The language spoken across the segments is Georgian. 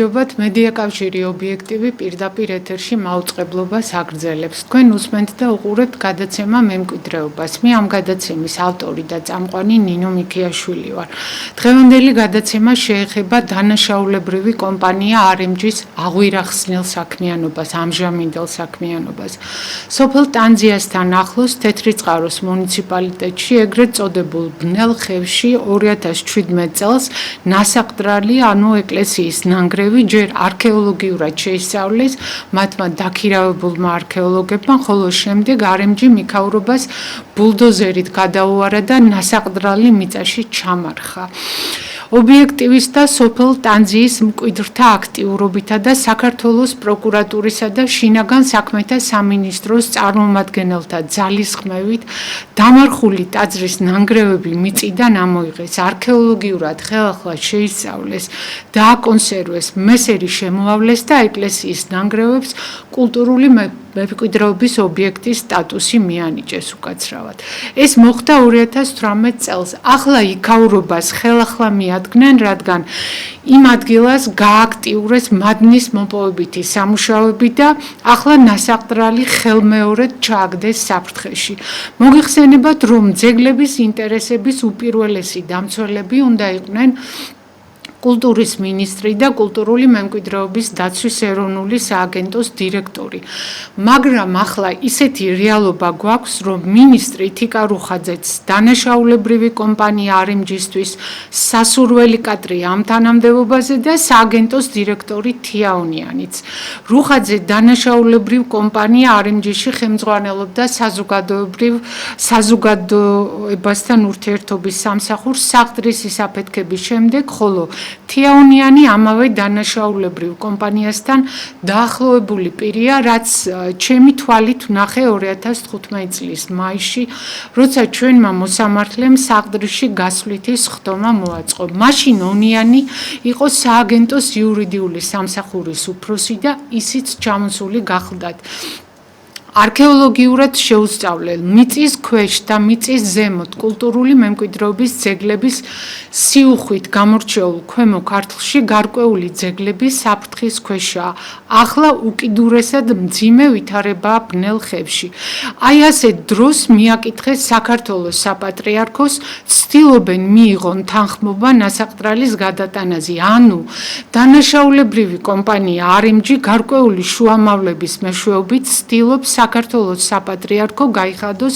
გამარჯობათ, მედია კავშირი ობიექტივი პირდაპირ ეთერში მაუწყებლობას აგრძელებს. თქვენ უსმენთ და უყურებთ გადაცემა მემკვიდრეობას. მე ამ გადაცემის ავტორი და წამყვანი ნინო მიქიაშვილი ვარ. დღევანდელი გადაცემა შეეხება დანაშაულებრივი კომპანია RMG-ს აღვირახსნილ საქმიანობას, ამჟამინდელ საქმიანობას. სოფელ ტანძიასთან ახლოს თეთრიწყაროს მუნიციპალიტეტში, ეგრეთ წოდებულ ბნელ ხევში 2017 წელს ნასაყდრალი ანუ ეკლესიის ნანგრევი ჯერ არქეოლოგიურად შეისწავლეს მათმა დაქირავებულმა არქეოლოგებმა, ხოლო შემდეგ RMG მიქაურობას ბულდოზერით გადაუარა და ნასაყდრალი მიწაში ჩამარხა. ობიექტივის და სოფელ ტანძიის მკვიდრთა აქტიურობითა და საქართველოს პროკურატურისა და შინაგან საქმეთა სამინისტროს წარმომადგენელთა ძალისხმევით დამარხული ტაძრის ნანგრევები მიწიდან ამოიღეს, არქეოლოგიურად ხელახლა შეისწავლეს, დააკონსერვეს, მესერი შემოავლეს და ეკლესიის ნანგრევებს კულტურული მემკვიდრეობის ობიექტის სტატუსი მიანიჭეს უკაცრავად. ეს მოხდა 2018 წელს. ახლა იქაურობას ხელახლა მიადგნენ, რადგან იმ ადგილას გააქტიურეს მადნის მოპოვებითი სამუშაოები და ახლა ნასაყდრალი ხელმეორედ ჩააგდეს საფრთხეში. მოგიხსენებათ, რომ ძეგლების ინტერესების უპირველესი დამცველები უნდა იყვნენ კულტურის მინისტრი და კულტურული მემკვიდრეობის დაცვის ეროვნული სააგენტოს დირექტორი. მაგრამ ახლა ისეთი რეალობა გვაქვს, რომ მინისტრი თიკა რუხაძეც დანაშაულებრივი კომპანია RMG-ისთვის სასურველი კადრია ამ თანამდებობაზე და სააგენტოს დირექტორი თიაუნიანიც. რუხაძე დანაშაულებრივ კომპანია RMG-ში ხელმძღვანელობდა საზოგადოებასთან ურთიერთობის სამსახურს საყდრის ისაფეთქების შემდეგ, ხოლო თიაუნიანი ამავე დანაშაულებრივ კომპანიასთან დაახლოებული პირია, რაც ჩემი თვალით ვნახე 2015 წლის მაისში, როცა ჩვენმა მოსამართლემ საყდრში გასვლითი სხდომა მოაწყო. მაშინ ონიანი იყო სააგენტოს იურიდიული სამსახურის უფროსი და ისიც ჩამოსული გახლდათ. არქეოლოგიურად შეუსწავლელ მიწის ქვეშ და მიწის ზემოთ კულტურული მემკვიდრეობის ძეგლების სიუხვით გამორჩეულ ქვემო ქართლში გარკვეული ძეგლები საფრთხის ქვეშაა. ახლა უკიდურესად მძიმე ვითარებაა ბნელ ხევში. აი ასეთ დროს მიაკითხეს საქართველოს საპატრიარქოს, ცდილობენ მიიღონ თანხმობა ნასაყდრალის გადატანაზე. ანუ დანაშაულებრივი კომპანია RMG გარკვეული შუამავლების მეშვეობით ცდილობს საქართველოს საპატრიარქო გაიხადოს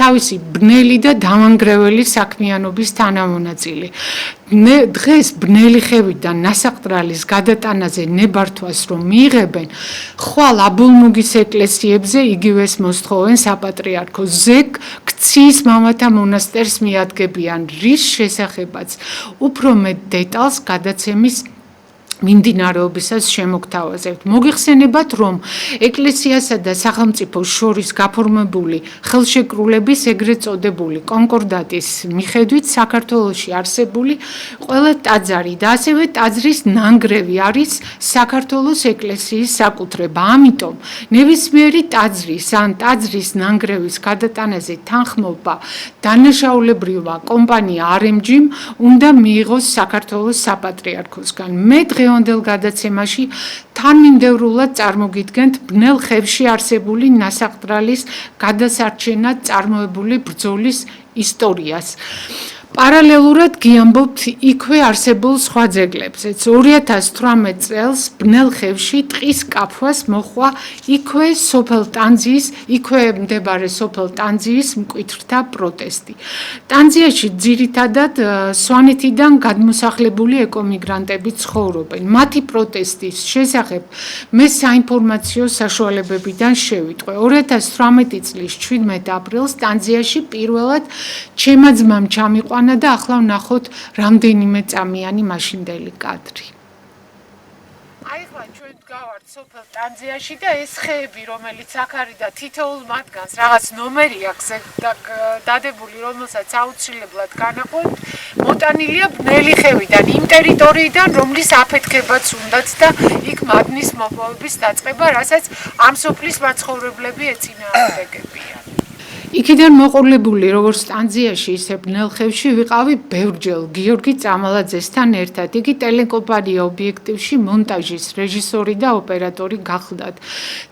თავისი ბნელი და დამანგრეველი საქმიანობის თანამონაწილე. დღეს ბნელი ხევიდან ნასაყდრალის გადატანაზე ნებართვას რომ მიიღებენ, ხვალ აბულმუგის ეკლესიებზე იგივეს მოსთხოვენ საპატრიარქოს. ზეგ ქციის მამათა მონასტერს მიადგებიან, რის შესახებაც უფრო მეტ დეტალს გადაცემის მიმდინარეობისას შემოგთავაზებთ. მოგიხსენებათ, რომ ეკლესიასა და სახელმწიფოს შორის გაფორმებული ხელშეკრულების ეგრეთ წოდებული კონკორდატის მიხედვით საქართველოში არსებული ყველა ტაძარი და ასევე ტაძრის ნანგრევი არის საქართველოს ეკლესიის საკუთრება. ამიტომ ნებისმიერი ტაძრის ან ტაძრის ნანგრევის გადატანაზე თანხმობა დანაშაულებრივმა კომპანია RMG-მ უნდა მიიღოს საქართველოს საპატრიარქოსგან. მე დღევანდელ გადაცემაში თანმიმდევრულად წარმოგიდგენთ ბნელ ხევში არსებული ნასაყდრალის გადასარჩენად წარმოებული ბრძოლის ისტორიას. პარალელურად გიამბობთ იქვე არსებულ სხვა ძეგლებზეც. 2018 წელს ბნელ ხევში ტყის კაფვას მოჰყვა იქვე მდებარე სოფელ ტანძიის მკვიდრთა პროტესტი. ტანძიაში ძირითადად სვანეთიდან გადმოსახლებული ეკომიგრანტები ცხოვრობენ. მათი პროტესტის შესახებ მე საინფორმაციო საშუალებებიდან შევიტყვე. 2018 წლის 17 აპრილს ტანძიაში პირველად ჩემმა ძმამ ჩამიყვანა და ახლა ვნახოთ რამდენიმე წამიანი მაშინდელი კადრი. აიხლა ჩვენ ვდგავართ სოფელ ტანძიაში და ეს ხეები, რომელიც აქ არის და თითოეულ მათგანს რაღაც ნომერი აქვს დადებული, რომელსაც აუცილებლად განაყენთ, მოტანილია ბნელი ხევიდან, იმ ტერიტორიიდან, რომლის აფეთქებაც უნდათ და იქ მადნის მოპოვების დაწყება, რასაც ამ სოფლის მაცხოვრებლები ეწინააღმდეგებიან. იქიდან მოყოლებული როგორც სტანციაში, ისე ბნელხევში ვიყავი ბევრჯერ გიორგი წამალაძესთან ერთად. იგი ტელეკომპანია ობიექტივში მონტაჟის რეჟისორი და ოპერატორი გახლდათ.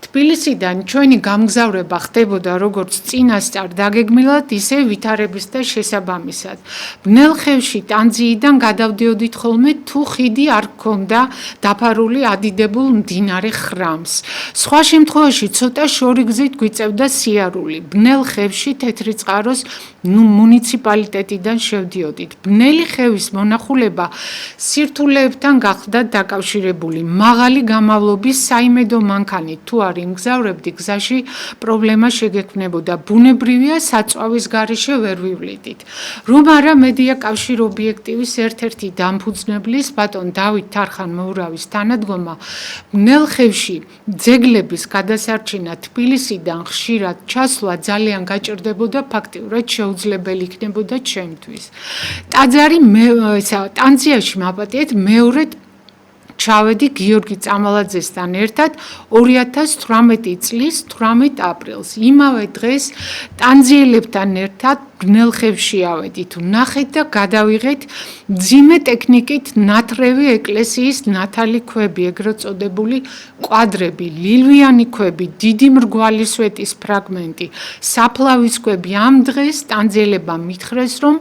თბილისიდან ჩვენი გამგზავრება ხდებოდა როგორც წინასწარ დაგეგმილად, ისე ვითარების და შესაბამისად. ბნელხევში ტანძიიდან გადავდიოდით ხოლმე თუ ხიდი არ გქონდა დაფარული ადიდებულ მდინარე ხრამს. სხვა შემთხვევაში ცოტა შორი გზით გვიწევდა სიარული. ბნელხევში თეთრი წყაროს მუნიციპალიტეტიდან შევდიოდით. ბნელი ხევის მონახულება სირთულეებთან გახლდა დაკავშირებული. მაღალი გამავლობის საიმედო მანქანით თუ არ იმგზავრებდი, გზაში პრობლემა შეგექმნებოდა. ბუნებრივია, საწვავის გარეშე ვერ ვივლიდით. რომ არა მედია კავშირ ობიექტივის ერთ-ერთი დამფუძნებლის ბატონ დავით თარხან-მოურავის თანადგომა, ბნელხევში ძეგლების გადასარჩენა თბილისიდან ხშირად ჩასვლა ძალიან გაჭირდებოდა, ფაქტიურად შეუძლებელი იქნებოდა ჩემთვის. ტანძიაში მაპატიეთ მეორედ ჩავედი გიორგი წამალაძესთან ერთად 2018 წლის 18 აპრილს. იმავე დღეს ტანძიელებთან ერთად ბნელხევში ავედით. ვნახეთ და გადავიღეთ მძიმე ტექნიკით ნათრევი ეკლესიის ნათალი ქვები, ეგრეთ წოდებული კვადრები, ლილვიანი ქვები, დიდი მრგვალი სვეტის ფრაგმენტი, საფლავის ქვები. ამ დღეს ტანძიელებმა მითხრეს, რომ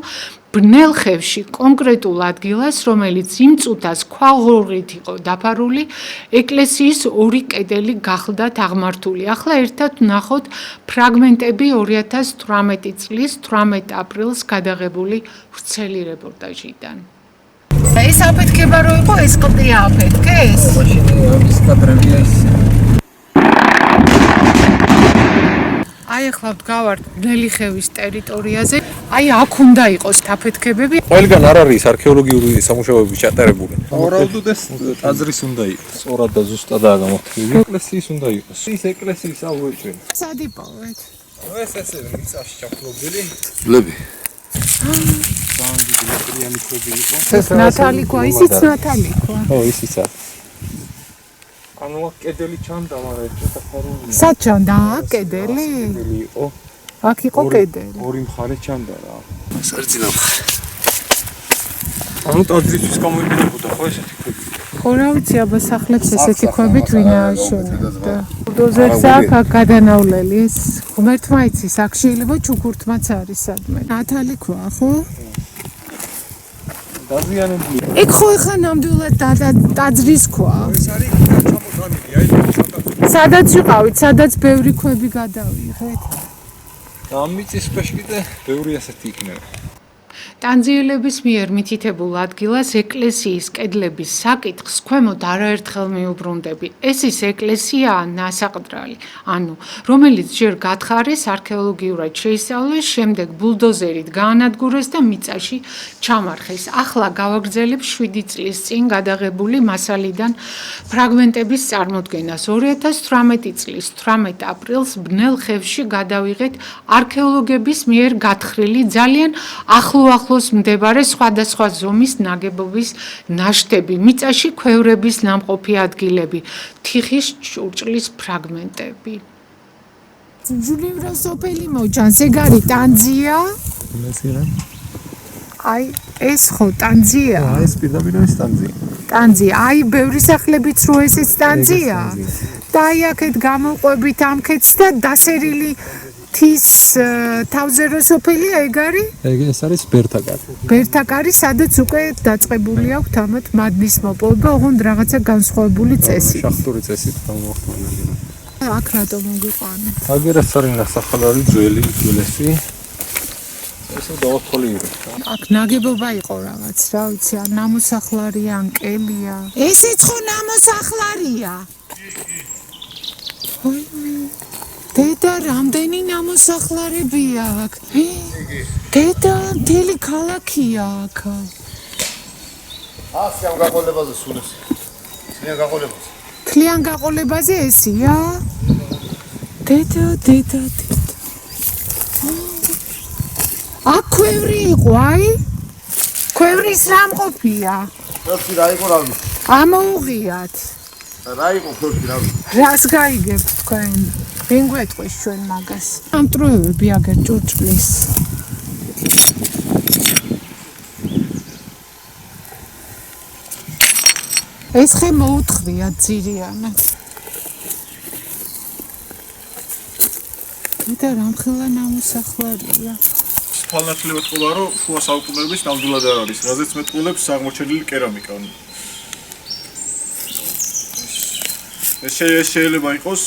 ბნელხევში კონკრეტულ ადგილას, რომელიც იმ წუთას ქვა-ღორღით იყო დაფარული, ეკლესიის ორი კედელი გახლდათ აღმართული. ახლა ერთად ვნახოთ ფრაგმენტები 2018 წლის 18 აპრილს გადაღებული ვრცელი რეპორტაჟიდან. ეს აფეთქება რო იყო, ეს კლდეა აფეთქეს? მაშინ ამის კადრებია ეს. აი ახლა ვდგავართ ბნელიხევის ტერიტორიაზე. აი აქ უნდა იყოს აფეთქებები. ყველგან არ არის არქეოლოგიური სამუშაოები ჩატარებული. ორაუდუდეს ტაძრის უნდა იყოს. სწორად და ზუსტადაა გამოთქმული. ეკლესიის უნდა იყოს. ის ეკლესიის აღვეჭვენ. სად იპოვეთ? ეს ესე მიწაში ჩაფლობილი. ლები. ძალიან ქვები იყო. ეს ნათალი ქვა, ისიც ნათალი ქვა. ო, ისიცაა. ანუ აქ კედელი ჩანდა, მაგრამ ეს დაფარული. სად ჩანდა აქ კედელი? კედელი იყო. აქ იყო კედელი. ორი მხარე ჩანდა რა. სარწინა. ანუ ტაძრისთვის გამოიყენებოდა ხო ესეთი ქვები? ხო რა ვიცი, აბა სახლებს ესეთი ქვებით ვინ ააშენებდა. ბულდოზერს აქ გადანავლელი ეს ღმერთმა იცის, აქ შეიძლება ჩუქურთმაც არის სადმე. ნათალი ქვა, ხო? დაზიანებული. ეგ ხო ეხა ნამდვილად ტაძრის ქვა. ეს არის ჩამოთანილი, აი სადაც ვიყავით, სადაც ბევრი ქვები გადავიღეთ. ამ მიწის ქვეშ კიდე ბევრი ასეთი იქნება. ტანძიელების მიერ მითითებულ ადგილას ეკლესიის კედლების საკითხს ქვემოთ არაერთხელ მიუბრუნდები. ეს ის ეკლესიაა ნასაყდრალი, ანუ რომელიც ჯერ გათხარეს, არქეოლოგიურად შეისწავლეს, შემდეგ ბულდოზერით გაანადგურეს და მიწაში ჩამარხეს. ახლა გავაგრძელებ 7 წლის წინ გადაღებული მასალიდან ფრაგმენტების წარმოდგენას. 2018 წლის 18 აპრილს ბნელხევში გადავიღეთ არქეოლოგების მიერ გათხრილი ძალიან ახლო მდებარე სხვადასხვა ზომის ნაგებობის ნაშთები, მიწაში ქვევრების ნამყოფი ადგილები, თიხის ჭურჭლის ფრაგმენტები. ჯულიურა სოფელი მოჩანს, ეგ არის ტანძია? აი, ეს ხო ტანძია? ეს პირდაპირ არის ტანძია. ტანძია, აი, ბევრი სახლებიც რო ესეც ტანძია. და აი აქეთ გამოყვებით ამქეთს და დასერილი თის თავზე რო სოფელია, ეგ არის? ეს არის ბერთაკარი. ბერთაკარი, სადაც უკვე დაწყებული აქვს ამათ მადნის მოპოვება, ოღონდ რაღაცა განსხვავებული წესით. შახტური წესით გამოხმარებული. აქ რატომ მოგიყვანე? აგერაც არის ნასახლარი ძველი უძველესი. ესე დაოთოლი იყო. აქ ნაგებობა იყო რაღაც, რა ვიცი, ან ნამოსახლარია, ან კელია. ესეც ხო ნამოსახლარია? დედა, რამდენი ნამოსახლარებია აქ? დედა, მთელი ქალაქია აქ. ასიამ გაყოლებაზე სულეს. სიან გაყოლებაზე. თლიან გაყოლებაზე ესია? დედა. აქ ქვევრი იყო, აი? ქვევრის რა მყოფია? ფერში რა იყო რავი? ამოუღიათ. რა იყო ფერში რავი? რას გაიგებთ თქვენ? ვინ გვეტყვის ჩვენ მაგას? ამ დროებები აგერ ჭურჭლის. ეს ხე მოუთხრია ძირიანა. და რამხელა ნამოსახლარია. თვალნათლივად ყובה რომ შუა საუკუნეების ნამდვილად არ არის, რაზეც მეტყველებს აღმოჩენილი კერამიკა. ეს შეიძლება იყოს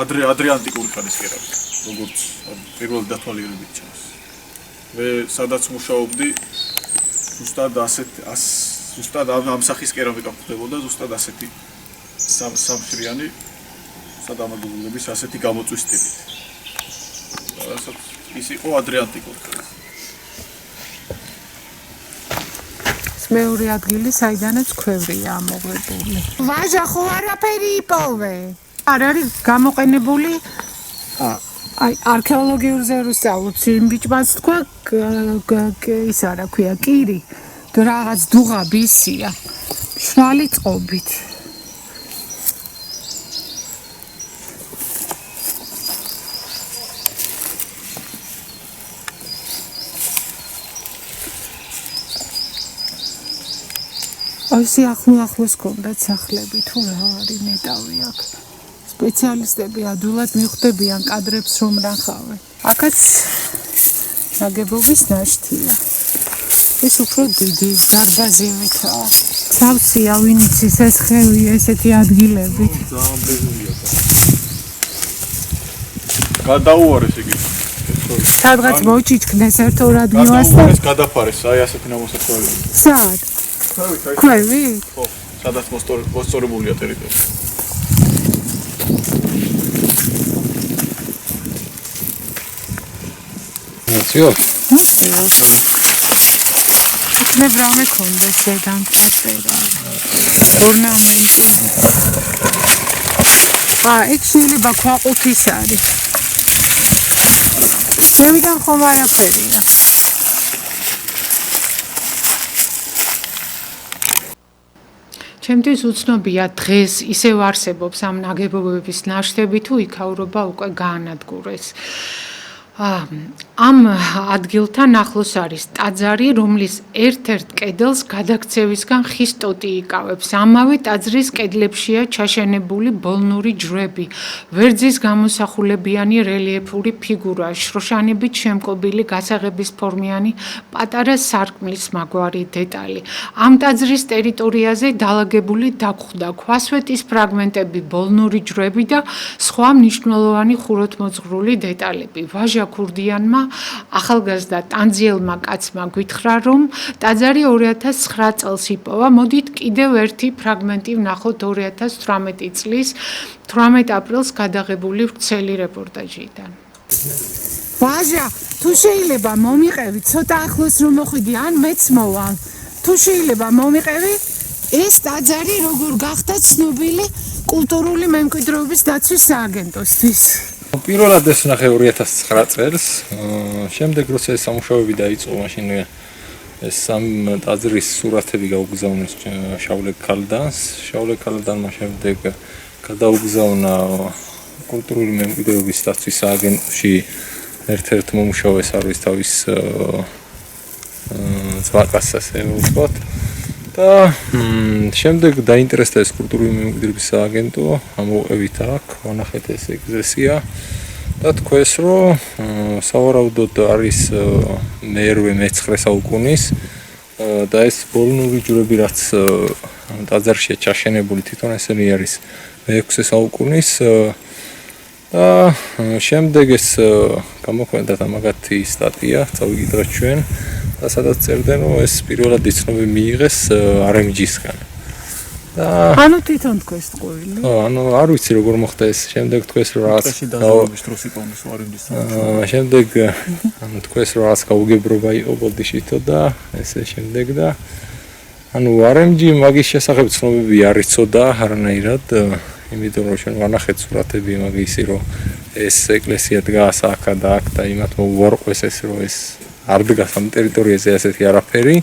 ადრე ანტიკური ხანის კერამიკა, როგორც პირველ დათვალიერებით ჩანს. მე სადაც მუშაობდი, ზუსტად ამ სახის კერამიკა გვხვდებოდა, ზუსტად ასეთი სამშრიანი სადამაგულების ასეთი გამოწვის ტიპით. რასაც ის იყო ადრე ანტიკური ხანის. მეორე ადგილი საიდანაც ქვევრია ამოღებული. ვაჟა ხო არაფერი იპოვე. არ არის გამოყენებული აი არქეოლოგიურზე რო სწავლობს იმ ბიჭმაც თქვა ის არა ქვია კირი და რაღაც დუღაბისია შრალი წყობით. ასე ახლოს კონდათ სახლები თუ რა არის ნეტავი აქ. სპეციალისტები ადვილად მიხვდებიან კადრებს რომ ნახავენ. აქაც ნაგებობის ნაშთია. ეს უფრო დიდი დარბაზებითაა. ცავსია ვინ იცის ეს ხევი ესეთი ადგილებით. ძალიან ბევრია. გადაუარეს იგი. სადღაც მოჭიჭკნეს ერთორად მივასწრე. ეს გადაფარეს, აი ასეთი ნამოსახლარები. სად? ქვევი? ხო, სადაც მოსწორებულია ტერიტორია. მოციო? იქნებ რამე კონდეს ზედან წაწერა. ორნამენტი. ეგ შეიძლება ქვაყუთის არის. შემიდან ხომ არაფერია. ჩემთვის უცნობია დღეს ისევ არსებობს ამ ნაგებობების ნაშთები თუ იქაურობა უკვე გაანადგურეს. ამ ადგილთან ახლოს არის ტაძარი, რომლის ერთ-ერთ კედელს გადაქცევისგან ხის ტოტი იკავებს. ამავე ტაძრის კედლებშია ჩაშენებული ბოლნური ჯვრები, ვერძის გამოსახულებიანი რელიეფური ფიგურა, შროშანებით შემკობილი გასაღების ფორმიანი პატარა სარკმლის მაგვარი დეტალი. ამ ტაძრის ტერიტორიაზე დალაგებული დაგხვდა ქვასვეტის ფრაგმენტები, ბოლნური ჯვრები და სხვა მნიშვნელოვანი ხუროთმოძღვრული დეტალები. ვაჟა ქურდიანმა ახალგაზრდა ტანძიელმა კაცმა გითხრა, რომ ტაძარი 2009 წელს იპოვა. მოდით კიდევ ერთი ფრაგმენტი ვნახოთ 2018 წლის 18 აპრილს გადაღებული ვრცელი რეპორტაჟიდან. ვაჟა, თუ შეიძლება მომიყევი, ცოტა ახლოს რომ მოხვიდი, ან მეც მოვალ. თუ შეიძლება მომიყევი, ეს ტაძარი როგორ გახდა ცნობილი კულტურული მემკვიდრეობის დაცვის სააგენტოსთვის. პირველად ეს ნახე 2009 წელს, შემდეგ როცა ეს სამუშაოები დაიწყო, მაშინ ეს ამ ტაძრის სურათები გაუგზავნეს შავლე ქალდანს. შავლე ქალდანმა შემდეგ გადაუგზავნა კულტურული მემკვიდრეობის დაცვის სააგენტოში ერთ-ერთ მომუშავეს არის თავის ძმაკაცს ასე ვთქვათ. და შემდეგ დაინტერესდა ეს კულტურული მემკვიდრეობის სააგენტო, ამოვყევით აქ, ვანახეთ ეს ეკლესია და თქვეს, რომ სავარაუდოდ არის მე-19 საუკუნის და ეს ბოლნური ჯვრები, რაც ტაძარშია ჩაშენებული, თვითონ ესენი არის მე-6 საუკუნის და შემდეგ ეს გამოქვეყნდა ამაგათი სტატია, წავიკითხეთ ჩვენ. და სადაც წერდნენ, რომ ეს პირველად იცნობი მიიღეს RMG-სგან. და ანუ თვითონ თქვენს ტყუილი. ხო, ანუ არ ვიცი როგორ მოხდა ეს. შემდეგ თქვენს რომ რაღაც დაავადების დროს იპოვნეს RMG-ს. შემდეგ ანუ თქვენს რომ რაღაც გაუგებრობა იყო ბოდიშითო და ესე შემდეგ და ანუ RMG მაგის შესახებ ცნობები არ იცოდა არანაირად, იმიტომ რომ ჩვენ ვანახეთ სურათები მაგისი, რომ ეს ეკლესია დგას აქ და აქ და იმათ მოუარყვეს ეს რომ ეს არ დგას ამ ტერიტორიაზე ასეთი არაფერი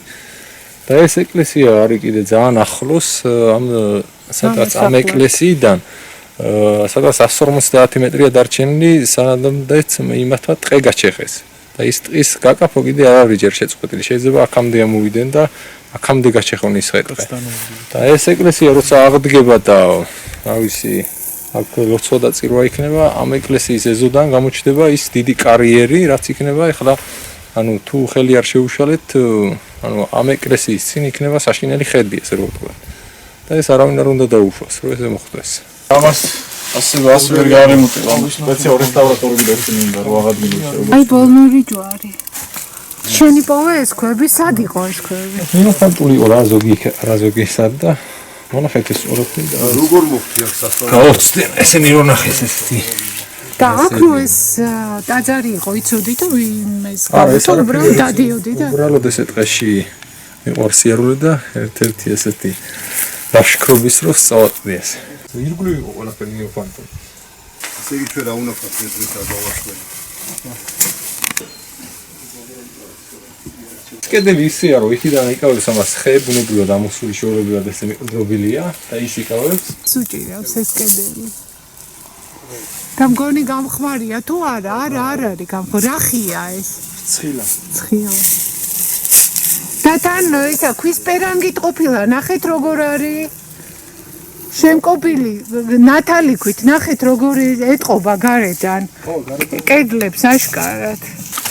და ეს ეკლესია არის კიდე ძალიან ახლოს ამ სადაც ამ ეკლესიიდან სადაც 150 მეტრია დარჩენილი, სანამდეც იმათმა ტყე გაჩეხეს. და ის ტყის გაკაფო კიდე არ არის ჯერ შეწყვეტილი. შეიძლება აქამდე ამოვიდნენ და აქამდე გაჩეხონ ის ტყე. და ეს ეკლესია როცა აღდგება და რა ვიცი, აქ ლოცვა და წირვა იქნება, ამ ეკლესიის ეზოდან გამოჩნდება ის დიდი კარიერი, რაც იქნება ახლა ანუ თუ ხელი არ შეუშალეთ, ანუ ამ ეკლესიის წინ იქნება საშინელი ხედი, ესე რომ ვთქვა. და ეს არავინ არ უნდა დაუშვას, რომ ესე მოხდეს. ამას ასე ვერ გაარემონტება. სპეციალურ რესტავრატორები დაეცინებინდა რა აღადგინოს. აი ბოლნური ჯვარი. შენი პოვე ეს ქვები სად იყო ეს ქვები? მინახანტული იყო რა ზოგი სად და მონახეთ ეს ოროფი და როგორ მოხდი აქ სასწავლო? გაოცდნენ ესენი რო ნახეს ესეთი. და აქ რო ეს ტაძარი იყო, იცოდი თუ ეს უბრალოდ დადიოდი და უბრალოდ ესე ტყეში მიყვარს სიარული და ერთ-ერთი ესეთი ლაშქრობის რო სწავლა. ირგვლივ იყო ყველაფერი მიოფანტო. ასე იგი ჩვენ რა უნდა ვქოთ ეს დღეს არ დავაშველი. კედელი ისეა რომ იქიდან იკავებს ამას ხე, ბუნებრივად ამოსული შორებად ესე მიყრობილია და ის იკავებს. სუჭირავს ეს კედელი. და მგონი გამხმარია თუ არა, არ არის გამხმარი. რა ხია ეს? ცხილა. და თან ისა ქვის პერანგით ყოფილა, ნახეთ როგორ არის. შემკობილი ნათალიქვით, ნახეთ როგორ ეტყობა გარედან. კედლებს აშკარად.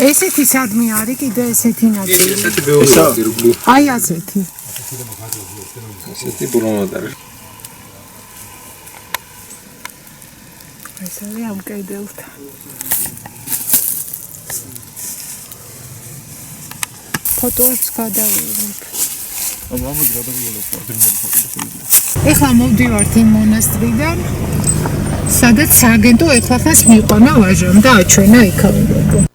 ესეთი სადმე არის კიდე ესეთი ნაწილი. ესეთი ბევრია ირგვლივ. აი ასეთი. ესეთი ბურამოდარი. ეს არის ამ კედელთან. ფოტოებს გადავიღებ. ამას გადავიღებ ადრინდელი. ეხლა მოვდივართ იმ მონასტრიდან, სადაც სააგენტო ეხლახანს მიყონა ვაჟამ და აჩვენა იქაურობა.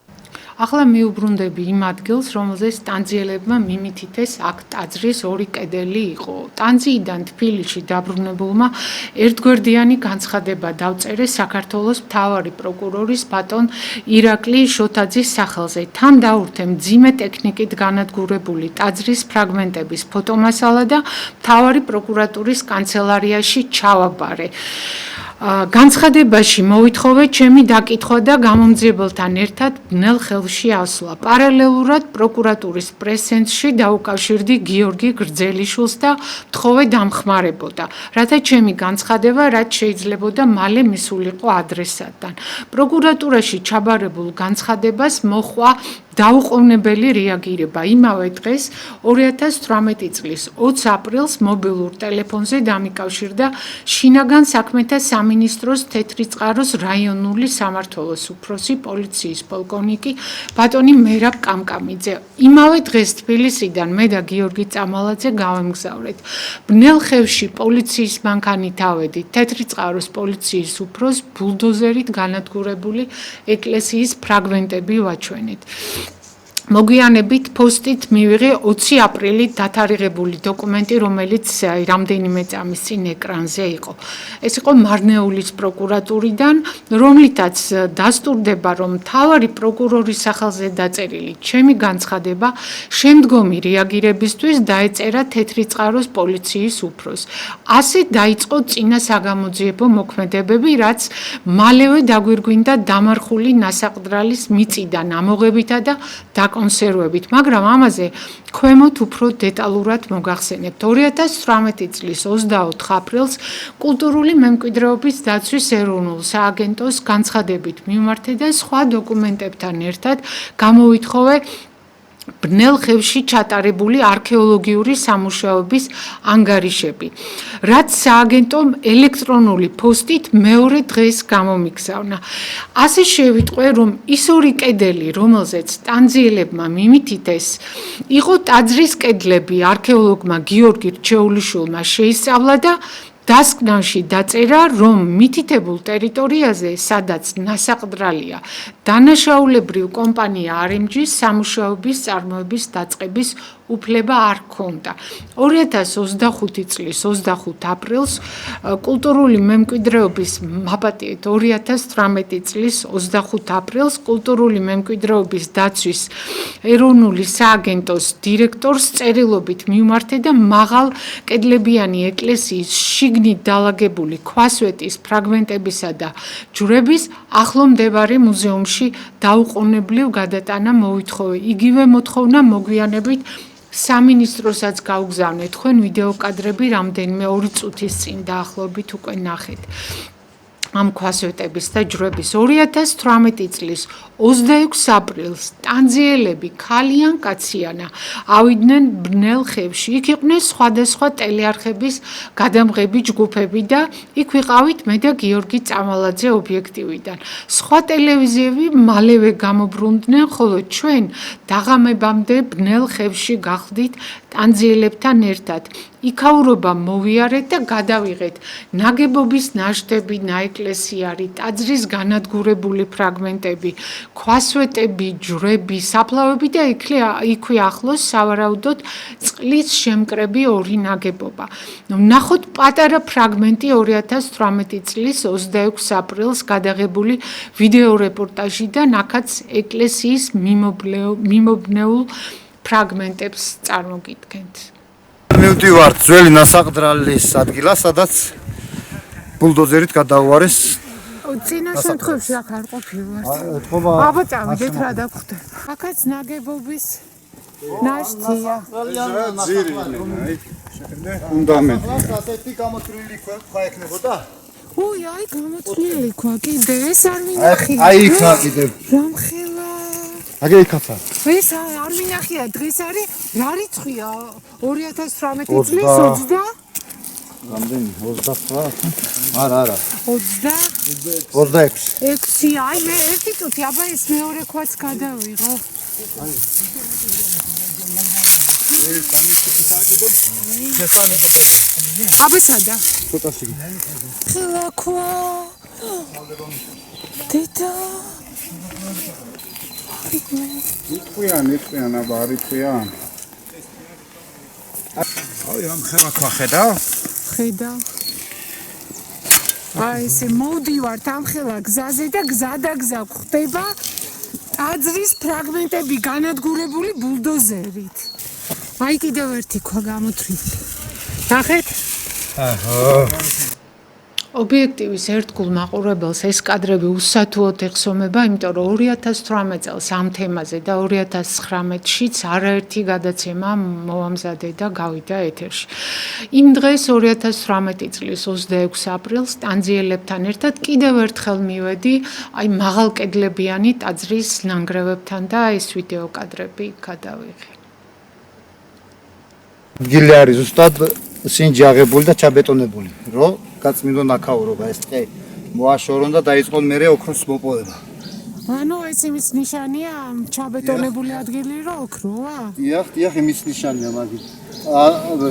ახლა მიუბრუნდები იმ ადგილს, რომელზეც ტანძიელებმა მიმითითეს აქ ტაძრის ორი კედელი იყო. ტანძიიდან თბილისში დაბრუნებულმა ერთგვერდიანი განცხადება დავწერეს საქართველოს მთავარი პროკურორის ბატონ ირაკლი შოთაძის სახელზე. თან დაურთე მძიმე ტექნიკით განადგურებული ტაძრის ფრაგმენტების ფოტომასალა და მთავარი პროკურატურის კანცელარიაში ჩავაბარე. განცხადებაში მოვითხოვე ჩემი დაკითხვა და გამომძიებელთან ერთად ბნელ ხელში ასვლა. პარალელურად პროკურატურის პრეს-ცენტრში დაუკავშირდი გიორგი გრძელიშვილს და მთხოვე დამხმარებოდა, რათა ჩემი განცხადება რაც შეიძლებოდა მალე მისულიყო ადრესატთან. პროკურატურაში ჩაბარებულ განცხადებას მოჰყვა დაუყოვნებელი რეაგირება. იმავე დღეს 2018 წლის 20 აპრილს მობილურ ტელეფონზე დამიკავშირდა შინაგან საქმეთა სამინისტროს თეთრიწყაროს რაიონული სამმართველოს უფროსი პოლიციის პოლკოვნიკი ბატონი მერაბ კამკამიძე. იმავე დღეს თბილისიდან მე და გიორგი წამალაძე გავემგზავრეთ. ბნელ ხევში პოლიციის მანქანით ავედით. თეთრიწყაროს პოლიციის უფროს ბულდოზერით განადგურებული ეკლესიის ფრაგმენტები ვაჩვენეთ. მოგვიანებით პოსტით მივიღე 20 აპრილით დათარიღებული დოკუმენტი, რომელიც რამდენიმე წამის წინ ეკრანზე იყო. ეს იყო მარნეულის პროკურატურიდან, რომლითაც დასტურდება, რომ მთავარი პროკურორის სახელზე დაწერილი ჩემი განცხადება შემდგომი რეაგირებისთვის დაეწერა თეთრიწყაროს პოლიციის უფროს. ასე დაიწყო წინა საგამოძიებო მოქმედებები, რაც მალევე დაგვირგვინდა დამარხული ნასაყდრალის მიწიდან ამოღებითა და კონსერვებით, მაგრამ ამაზე ქვემოთ უფრო დეტალურად მოგახსენებთ. 2018 წლის 24 აპრილს კულტურული მემკვიდრეობის დაცვის ეროვნულ სააგენტოს განცხადებით მიმართე და სხვა დოკუმენტებთან ერთად გამოვითხოვე ბნელ ხევში ჩატარებული არქეოლოგიური სამუშაოების ანგარიშები, რაც სააგენტომ ელექტრონული პოსტით მეორე დღეს გამომიგზავნა. ასე შევიტყვე, რომ ის ორი კედელი, რომელზეც ტანძიელებმა მიმითითეს, იყო ტაძრის კედლები არქეოლოგმა გიორგი რჩეულიშვილმა შეისწავლა და დასკვნაში დაწერა, რომ მითითებულ ტერიტორიაზე, სადაც ნასაყდრალია, დანაშაულებრივ კომპანია RMG-ს სამუშაოების წარმოების დაწყების უფლება არ ჰქონდა. 2025 წლის 25 აპრილს კულტურული მემკვიდრეობის მაპატიეთ 2018 წლის 25 აპრილს კულტურული მემკვიდრეობის დაცვის ეროვნული სააგენტოს დირექტორს წერილობით მიმართე და მაღალ კედლებიანი ეკლესიის შიგნით შიგნით დალაგებული ქვასვეტის ფრაგმენტებისა და ჯვრების ახლო მდებარე მუზეუმში დაუყოვნებლივ გადატანა მოითხოვე. იგივე მოთხოვნა მოგვიანებით სამინისტროსაც გაუგზავნეთ. თქვენ ვიდეო კადრები რამდენიმე 2 წუთის წინ დაახლოებით უკვე ნახეთ. ამ ქვასვეტების და ჯვრების 2018 წლის 26 აპრილს ტანძიელები ქალიან კაციანა ავიდნენ ბნელ ხევში. იქ იყვნენ სხვადასხვა ტელეარხების გადამღები ჯგუფები და იქ ვიყავით მე და გიორგი წამალაძე ობიექტივიდან. სხვა ტელევიზიები მალევე გამობრუნდნენ, ხოლო ჩვენ დაღამებამდე ბნელ ხევში გახდით ტანძიელებთან ერთად. იქაურობა მოვიარეთ და გადავიღეთ ნაგებობის ნაშთები, ნაეკლესიარი, ტაძრის განადგურებული ფრაგმენტები, ქვასვეტები, ჯვრები, საფლავები და იქვე ახლოს სავარაუდოდ წყლის შემკრები 2 ნაგებობა. ვნახოთ პატარა ფრაგმენტი 2018 წლის 26 აპრილს გადაღებული ვიდეო რეპორტაჟიდან, აქაც ეკლესიის მიმობნეულ ფრაგმენტებს წარმოგიდგენთ. მივდივართ ძველი ნასაყდრალის ადგილას, სადაც ბულდოზერით გადაუარეს. წინა შემთხვევაში აქ არ ყოფილვართ. აბა წავიდეთ რა დაგხვდება. აქაც ნაგებობის ნაშთია. ფუნდამენტი. ასეთი გამოწვრილი ქვა ექნებოდა? ой, აი გამოწვრილი ქვა კიდე ეს არ მინახია. აი იქა კიდე. რამხელა. აგე იქაცა. ეს არ მინახია, დღეს არის რა რიცხვია? 2018 წლის 20 რამდენი 28? არა. 26. აი მე ერთი წუთი, აბა ეს მეორე ქვაც გადავიღო. აბა სადა? ცოტა სიგი. ხლა ქვა. დედა. იყვიან, აბა არ იყვიან. აი ამ ხელა ქვა ხედავ? ხედავ. აი ესე მოვდივართ ამ ხელა გზაზე და გზა ხდება ტაძრის ფრაგმენტები განადგურებული ბულდოზერით. აი კიდევ ერთი ქვა გამოთვლილი. ნახეთ? ობიექტივის ერთგულ მაყურებელს ეს კადრები უსათუოდ ეხსომება, იმიტომ რომ 2018 წელს ამ თემაზე და 2019-შიც არაერთი გადაცემა მოვამზადე და გავიდა ეთერში. იმ დღეს 2018 წლის 26 აპრილს ტანძიელებთან ერთად კიდევ ერთხელ მივედი აი მაღალკედლებიანი ტაძრის ნანგრევებთან და ეს ვიდეო კადრები გადავიღე. ადგილი არის ზუსტად სინჯი აღებული და ჩაბეტონებული, რომ გაწმინდონ აქაურობა ეს ტყე მოაშორონ და დაიწყონ მერე ოქროს მოპოვება. ანუ ეს იმის ნიშანია ჩაბეტონებული ადგილი რო ოქროა? დიახ, იმის ნიშანია მაგის.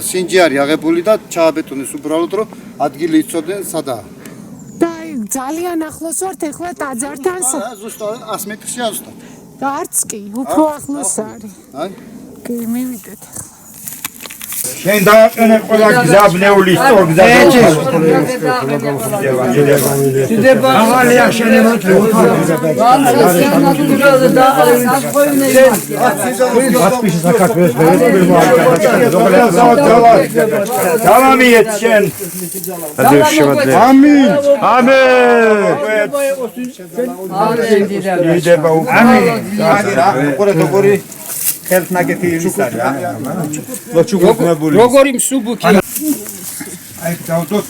სინჯი არის აღებული და ჩააბეტონეს უბრალოდ რომ ადგილი იცოდნენ სადაა. და ძალიან ახლოს ვართ ეხლა ტაძართან. ზუსტად 100 მეტრშია ზუსტად. და არც კი, უფრო ახლოს არის. აი. კი, მივიდეთ. შენ დააყენე ყველა გზაბნეული სწორ გზაზე. აღალია შენემოთლე. დავამიეთ შენ. ამინ. ამინ. ხელთნაკეთი ის არის. როგორი მსუბუქი. აი დავდოთ.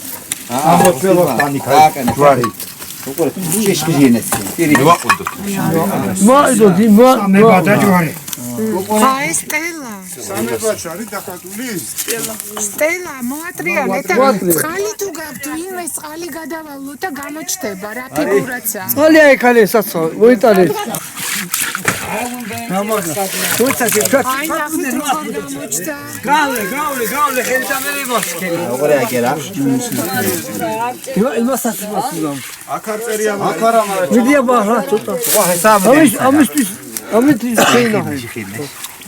ამოწელოს თანიქა. ჯვარი. როგორი შეშკიჟინეს. ვაყუდოთ. მოიდოდი, ნებადა ჯვარი. აი სტელა. სამებაში არის დახატული? სტელა, მოატრიანეთ და წყალი თუ გაქვთ, ვინმე წყალი გადავალოთ და გამოჩდება რა ფიგურაცაა. წყალი აი ხალე საცო, მოიტანეთ. აი ნახეთ როგორ გამოჩდა. გავლე, ხელით ამერებას ხელი. როგორი აგერა? იმასაც მოსულამ. აქ არ წერია, აქ არა მაგრამ. მიდია ბახრა ცოტა. ამისთვის შეინახე.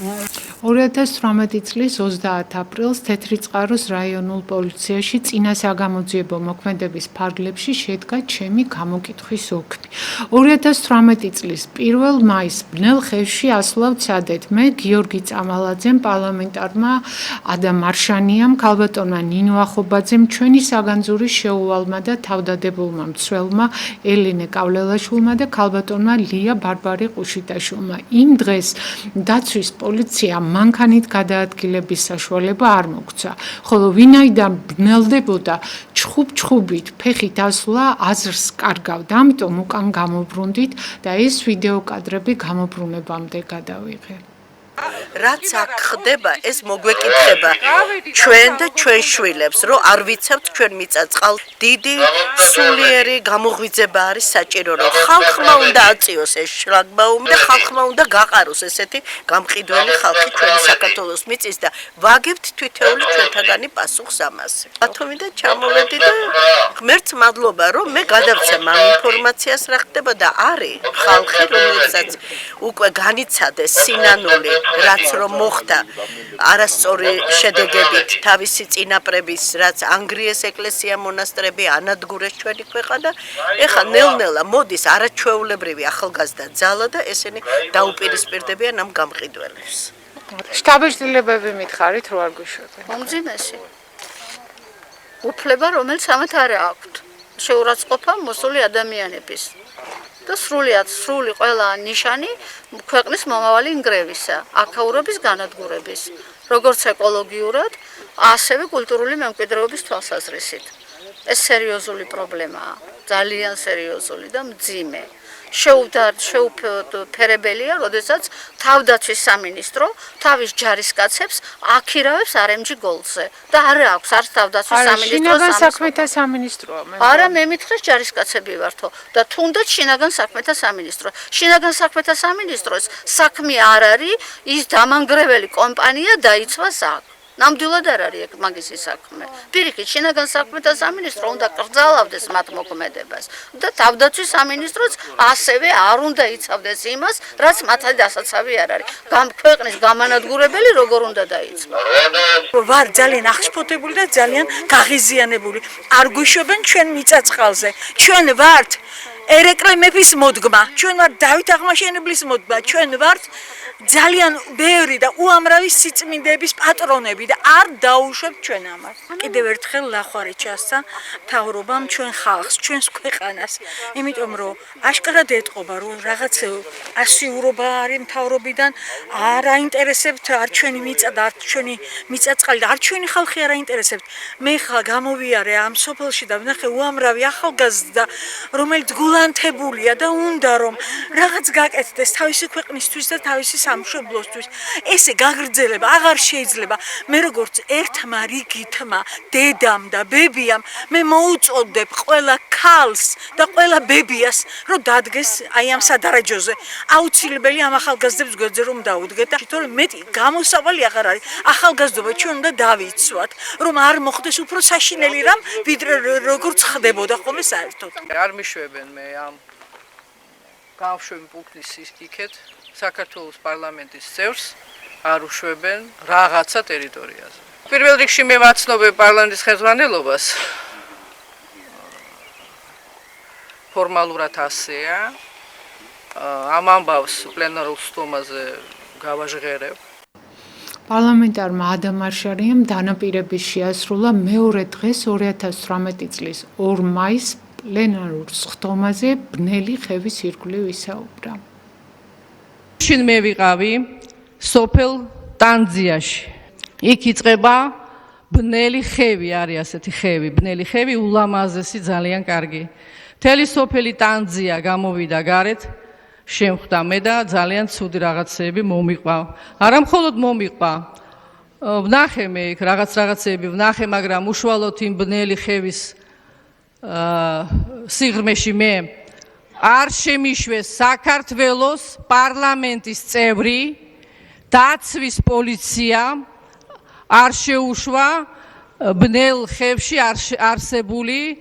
2018 წლის 30 აპრილს თეთრიწყაროს რაიონულ პოლიციაში წინა საგამოძიებო მოქმედების ფარგლებში შედგა ჩემი გამოკითხვის ოქნი. 2018 წლის 1 მაისს ბნელ ხევში ასვლავ ცადეთ მე, გიორგი წამალაძემ, პარლამენტარმა ადამ არშანიამ, ქალბატონმა ნინო ახობაძემ, ჩვენი საგანძურის შეუვალმა და თავდადებულმა მცველმა ელენე კავლელაშვილმა და ქალბატონმა ლია ბარბარე ყუშიტაშვილმა. იმ დღეს დაცვის პოლიცია მანქანით გადაადგილების საშუალება არ მოგცა, ხოლო ვინაიდან ბნელდებოდა ჩხუბ-ჩხუბით ფეხით ასვლა აზრს კარგავდა, ამიტომ უკან გამობრუნდით და ეს ვიდეო კადრები გამობრუნებამდე გადავიღე. რაც აქ ხდება, ეს მოგვეკითხება ჩვენ და ჩვენ შვილებს, რომ არ ვიცავთ ჩვენ მიწაწყალ დიდი სულიერი გამოღვიძება არის საჭირო, რომ ხალხმა უნდა აწიოს ეს შლაგბაუმი და ხალხმა უნდა გაყაროს ესეთი გამყიდველი ხალხი ჩვენი საქართველოს მიწის და ვაგებთ თითოეული ჩვენთაგანი პასუხს ამაზე. ბათუმიდან ჩამოვედი და ღმერთს მადლობა, რომ მე გადავცემ ამ ინფორმაციას რა ხდება და არის ხალხი, რომელსაც უკვე განიცადეს სინანული რაც რომ მოხდა არასწორი შედეგებით თავისი წინაპრების, რაც ანგრიეს ეკლესია, მონასტრები, ანადგურეს ჩვენი ქვეყანა, ეხლა ნელ-ნელა მოდის არაჩვეულებრივი ახალგაზრდა ძალა და ესენი დაუპირისპირდებიან ამ გამყიდველებს. შთაბეჭდილებები მითხარით, რო არ გვიშვებენ. უმძიმესი. უფლება, რომელიც ამათ არ აქვთ. შეურაცხყოფა მოსული ადამიანების. და სრული ყველა ნიშანი ქვეყნის მომავალი ინგრევისა, აქაურობის განადგურების, როგორც ეკოლოგიურად, ასევე კულტურული მემკვიდრეობის თვალსაზრისით. ეს სერიოზული პრობლემაა, ძალიან სერიოზული და მძიმე. შეუფერებელია, როდესაც თავდაცვის სამინისტრო თავის ჯარისკაცებს აქირავებს RMG გოლზე და არ აქვს არც თავდაცვის სამინისტროს შინაგან საქმეთა სამინისტროა. არა, მე მითხრეს ჯარისკაცები ვართო და თუნდაც შინაგან საქმეთა სამინისტრო. შინაგან საქმეთა სამინისტროს საქმე არ არის ის დამანგრეველი კომპანია დაიცვას აქ. ნამდვილად არ არის ეგ მაგისი საქმე. პირიქით, შინაგან საქმეთა სამინისტრო უნდა კრძალავდეს მათ მოქმედებას და თავდაცვის სამინისტროც ასევე არ უნდა იცავდეს იმას, რაც მათი დასაცავი არ არის. ქვეყნის გამანადგურებელი როგორ უნდა დაიცვა. ვარ ძალიან აღშფოთებული და ძალიან გაღიზიანებული. არ გვიშვებენ ჩვენ მიწაწყალზე. ჩვენ ვართ ერეკლე მეფის მოდგმა. ჩვენ ვართ დავით აღმაშენებლის მოდგმა. ჩვენ ვართ ძალიან ბევრი და უამრავი სიწმინდეების პატრონები და არ დაუშვებთ ჩვენ ამას. კიდევ ერთხელ ლახვარი ჩასცა მთავრობამ ჩვენ ხალხს, ჩვენს ქვეყანას. იმიტომ რომ აშკარად ეტყობა რომ რაღაც ასიურობა არის მთავრობიდან, არ აინტერესებთ არ ჩვენი მიწა და არ ჩვენი მიწაწყალი და არ ჩვენი ხალხი არ აინტერესებთ. მე ხა გამოვიარე ამ სოფელში და ვნახე უამრავი ახალგაზრდა, რომელიც გულანთებულია და უნდა რომ რაღაც გაკეთდეს თავისი ქვეყნისთვის და თავისი სამშობლოსთვის. ესე გაგრძელება აღარ შეიძლება. მე როგორც ერთმა რიგითმა დედამ და ბებიამ მე მოუწოდებ ყველა ქალს და ყველა ბებიას რომ დადგეს აი ამ სადარაჯოზე. აუცილებელი ამ ახალგაზრდებს გვერდზე რომ დაუდგეთ და თვითონ მეტი გამოსავალი აღარ არის. ახალგაზრდობა ჩვენ უნდა დავიცვათ, რომ არ მოხდეს უფრო საშინელი რამ, ვიდრე როგორც ხდებოდა ხოლმე საერთოდ. არ მიშვებენ მე ამ გავშვები პუნქტის იქეთ საქართველოს პარლამენტის წევრს არ უშვებენ რაღაცა ტერიტორიაზე. პირველ რიგში მე ვაცნობებ პარლამენტის ხელმძღვანელობას. ფორმალურად ასეა. ამ ამბავს პლენარულ სტომაზე გავაჟღერებ. პარლამენტარმა ადამ არშანიამ დანაპირების შეასრულა მეორე დღეს 2018 წლის 2 მაისს პლენარულ სტომაზე ბნელი ხევის ირგვლივ ისაუბრა. შინ მე ვიყავი სოფელ ტანძიაში. იქ იწყება ბნელი ხევი, არის ასეთი ხევი, ბნელი ხევი ულამაზესი, ძალიან კარგი. მთელი სოფელი ტანძია გამოვიდა გარეთ, შემხვდა მე და ძალიან ცუდი რაღაცეები მომიყვა. არა მხოლოდ მომიყვა. ვნახე მე იქ რაღაცეები ვნახე, მაგრამ უშუალოდ იმ ბნელი ხევის სიღრმეში მე არ შემიშვეს საქართველოს პარლამენტის წევრი, დაცვის პოლიცია არ შეუშვა ბნელ ხევში არსებული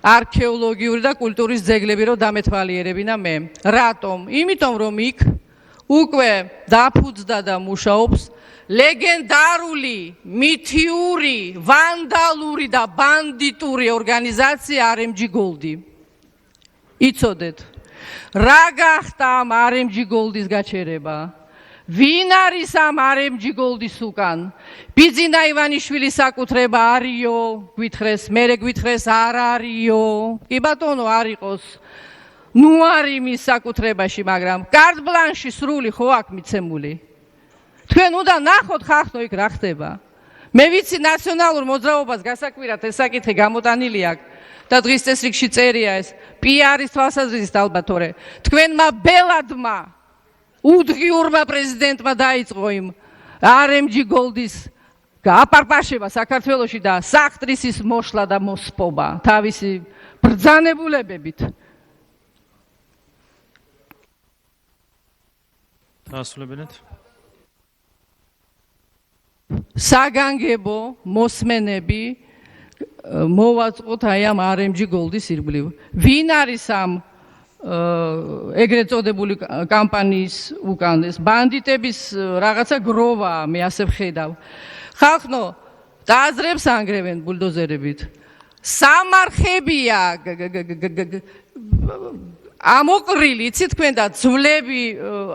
არქეოლოგიური და კულტურის ძეგლები, რომ დამეთვალიერებინა მე. რატომ? იმიტომ რომ იქ უკვე დაფუძდა და მუშაობს ლეგენდარული, მითიური, ვანდალური და ბანდიტური ორგანიზაცია RMG Gold-ი. იცოდეთ, რა გახდა ამ RMG Gold-ის გაჩერება? ვინ არის ამ RMG Gold-ის უკან? ბიძინა ივანიშვილის საკუთრება არისო? გვითხრეს, მერე გვითხრეს არ არისო? კი ბატონო, არ იყოს. ნუ არის მის საკუთრებაში, მაგრამ კარტ ბლანში სრული ხო აქვს მიცემული. თქვენ უნდა ნახოთ ხახტო იქ რა ხდება. მე ვიცი ნაციონალურ მოძრაობას გასაკვირად ეს საკითხი გამოტანილი აქვს და დღის წესრიგში წერია ეს PR-ის თვალსაზრისით ალბათ, თორე თქვენმა ბელადმა უდღიურმა პრეზიდენტმა დაიწყო იმ RMG Gold-ის აპარპაშება საქართველოში და სახთრისის მოშლა და მოსპობა თავისი ბრძანებულებებით. დასრულებინეთ. საგანგებო მოსმენები მოვაწყოთ აი ამ RMG Gold-ის ირგვლივ. ვინ არის ამ ეგრეთ წოდებული კამპანიის უკან? ეს ბანდიტების რაღაცა გროვა, მე ასე ვხედავ. ხალხო, დააზრებს ანგრევენ ბულდოზერებით. სამარხებია ამოყრილი, იცით თქვენ და ძვლები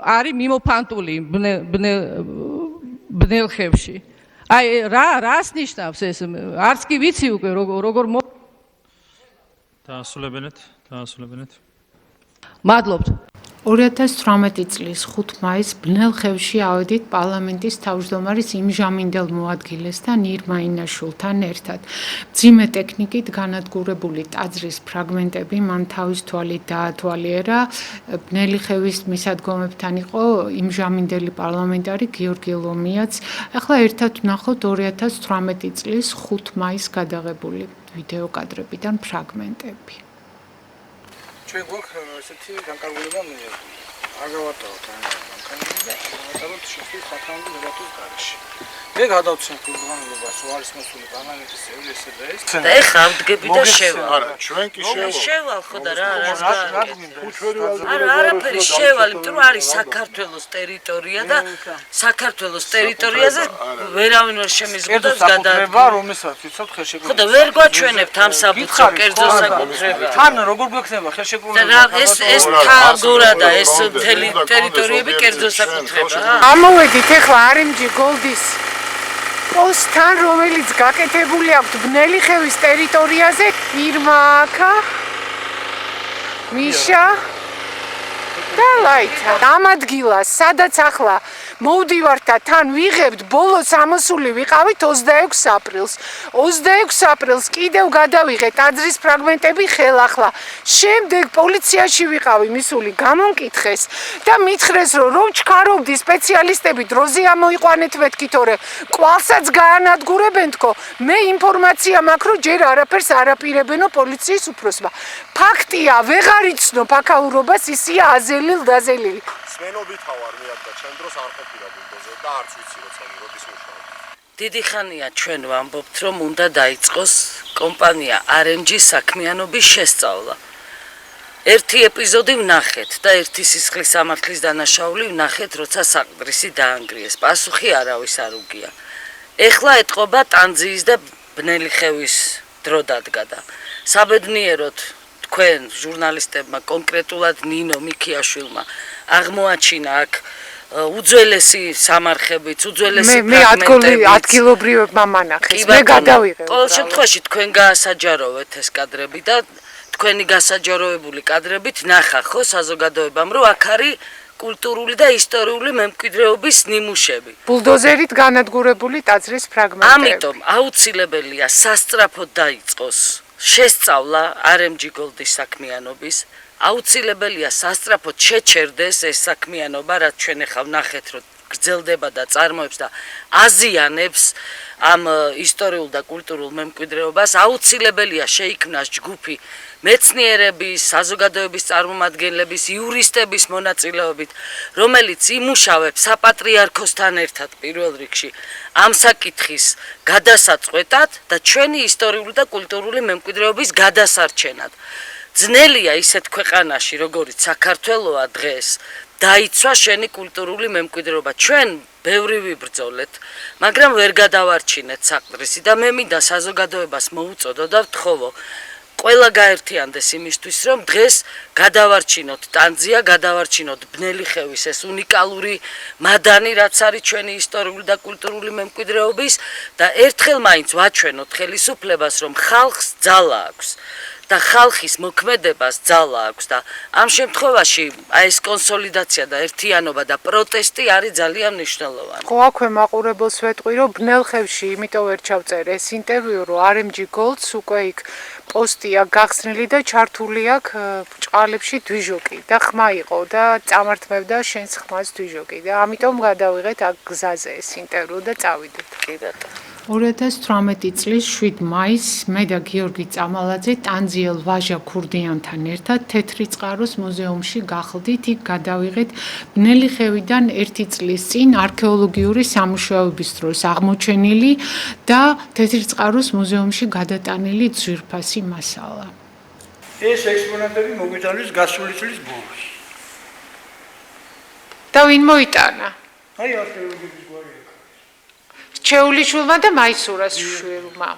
არის მიმოფანტული ბნელხევში. აი რას ნიშნავს ეს? არც კი ვიცი უკვე როგორ დასრულებინეთ. მადლობთ. 2018 წლის 5 მაისს ბნელხევში ავედით პარლამენტის თავმჯდომარის იმჟამინდელ მოადგილესთან ირმა ინაშვილთან ერთად. მძიმე ტექნიკით განადგურებული ტაძრის ფრაგმენტები მან თავის თვალით დაათვალიერა. ბნელიხევის მისადგომებთან იყო იმჟამინდელი პარლამენტარი გიორგი ლომიაც. ახლა ერთად ვნახოთ 2018 წლის 5 მაისს გადაღებული ვიდეო კადრებიდან ფრაგმენტები. ჩვენ გვაქვს ესეთი განკარგულება აგავატავთ განკარგულება შეხვდით საკანონმდებლო მეგატოს გარეშე. მე გადავცემ კურდღანობას, რომ არის მოსული პარლამენტის წევრი ესე და ეს. და ეხლა ვდგები და შევალ. არა, ჩვენ კი შევალ ხო და რა არაფერი შევალ, იმიტომ რომ არის საქართველოს ტერიტორია და საქართველოს ტერიტორიაზე ვერავინ ვერ შემიზღუდავს გადაადგება, რომელსაც იცავთ ხელშეკრულება. ხო და ვერ გვაჩვენებთ ამ საბუთო კერძო საკუთრება. თან როგორ გვექნება ხელშეკრულება? და ეს თაგორა და ეს მთელი ტერიტორიები კერძო საკუთრება. ამოვედით ეხლა RMG Gold-ის პოსტთან, რომელიც გაკეთებული აქვს ბნელიხევის ტერიტორიაზე. ირმა აქა, მიშა და ლაითა. ამ ადგილას, სადაც ახლა მოვდივართ და თან ვიღებთ, ბოლოს ამოსული ვიყავით 26 აპრილს. 26 აპრილს კიდევ გადავიღეთ ტაძრის ფრაგმენტები ხელახლა. შემდეგ პოლიციაში ვიყავი მისული, გამონკითხეს და მითხრეს, რომ ჩქარობდი სპეციალისტები დროზე ამოიყვანეთ მეთქი, თორე კვალსაც გაანადგურებენ თქო. მე ინფორმაცია მაქვს, რომ ჯერ არაფერს არაპირებენო პოლიციის უფროსმა. ფაქტია, ვეღარ იცნობ აქაურობას, ისია აზელილ დაზელილი. სმენობით ავარ მე აქ და ჩემ დროს არ ყოფილა ბულდოზერ და არც ვიცი როცა როდის მუშაობ. დიდი ხანია ჩვენ ვამბობთ, რომ უნდა დაიწყოს კომპანია RMG საქმიანობის შესწავლა. ერთი ეპიზოდი ვნახეთ და ერთი სისხლის სამართლის დანაშაული ვნახეთ, როცა საყდრისი დაანგრიეს. პასუხი არავის არ უგია. ეხლა ეთყობა ტანძიის და ბნელიხევის დრო დადგა და საბედნიეროდ თქვენ ჟურნალისტებმა, კონკრეტულად ნინო მიქიაშვილმა აღმოაჩინა აქ უძველესი სამარხებიც, უძველესი ფრაგმენტებიც. მე ადგილობრივებმა მანახეს, მე გადავიღე. ყოველ შემთხვევაში თქვენ გაასაჯაროვეთ ეს კადრები და თქვენი გასაჯაროებული კადრებით ნახა ხო საზოგადოებამ, რომ აქ არის კულტურული და ისტორიული მემკვიდრეობის ნიმუშები. ბულდოზერით განადგურებული ტაძრის ფრაგმენტები. ამიტომ აუცილებელია სასწრაფოდ დაიწყოს შესწავლა RMG Gold-ის საქმიანობის. აუცილებელია სასწრაფოდ შეჩერდეს ეს საქმიანობა, რაც ჩვენ ახლა ვნახეთ, რომ გრძელდება და წარმოებს და აზიანებს ამ ისტორიულ და კულტურულ მემკვიდრეობას. აუცილებელია შეიქმნას ჯგუფი მეცნიერების, საზოგადოების წარმომადგენლების, იურისტების მონაწილეობით, რომელიც იმუშავებს საპატრიარქოსთან ერთად პირველ რიგში ამ საკითხის გადასაწყვეტად და ჩვენი ისტორიული და კულტურული მემკვიდრეობის გადასარჩენად. ძნელია ისეთ ქვეყანაში, როგორიც საქართველოა დღეს, დაიცვა შენი კულტურული მემკვიდრეობა. ჩვენ ბევრი ვიბრძოლეთ, მაგრამ ვერ გადავარჩინეთ საყდრისი და მე მინდა საზოგადოებას მოუწოდო და ვთხოვო, ყველა გაერთიანდეს იმისთვის, რომ დღეს გადავარჩინოთ ტანძია, გადავარჩინოთ ბნელი ხევის ეს უნიკალური მადანი, რაც არის ჩვენი ისტორიული და კულტურული მემკვიდრეობის და ერთხელ მაინც ვაჩვენოთ ხელისუფლებას, რომ ხალხს ძალა აქვს. და ხალხის მოქმედებას ძალა აქვს და ამ შემთხვევაში აი ეს კონსოლიდაცია და ერთიანობა და პროტესტი არის ძალიან მნიშვნელოვანი. ხო აქვე მაყურებელს ვეტყვი, რომ ბნელხევში, იმიტომ ვერ ჩავწერ ეს ინტერვიუ, რომ RMG Gold-ს უკვე იქ პოსტია გახსნილი და ჩართული აქვს ბრჭყალებში დვიჟოკი და ხმა იყო და წამართმევდა შენს ხმას დვიჟოკი და ამიტომ გადავიღეთ აქ გზაზე ეს ინტერვიუ და წავიდეთ. კი ბატონო. 2018 წლის 7 მაისს მე და გიორგი წამალაძე ტანძიელ ვაჟა ქურდიანთან ერთად თეთრი წყაროს მუზეუმში გახლდით. იქ გადავიღეთ ბნელი ხევიდან 1 წლის წინ არქეოლოგიური სამუშაოების დროს აღმოჩენილი და თეთრი წყაროს მუზეუმში გადატანილი ძვირფასი მასალა. ეს ექსპონატები მოგვიტანეს გასული წლის ბოლოს. და ვინ მოიტანა? აი არქეოლოგების გვარი. ჩეულიშვილმა და მაისურას შვილმა.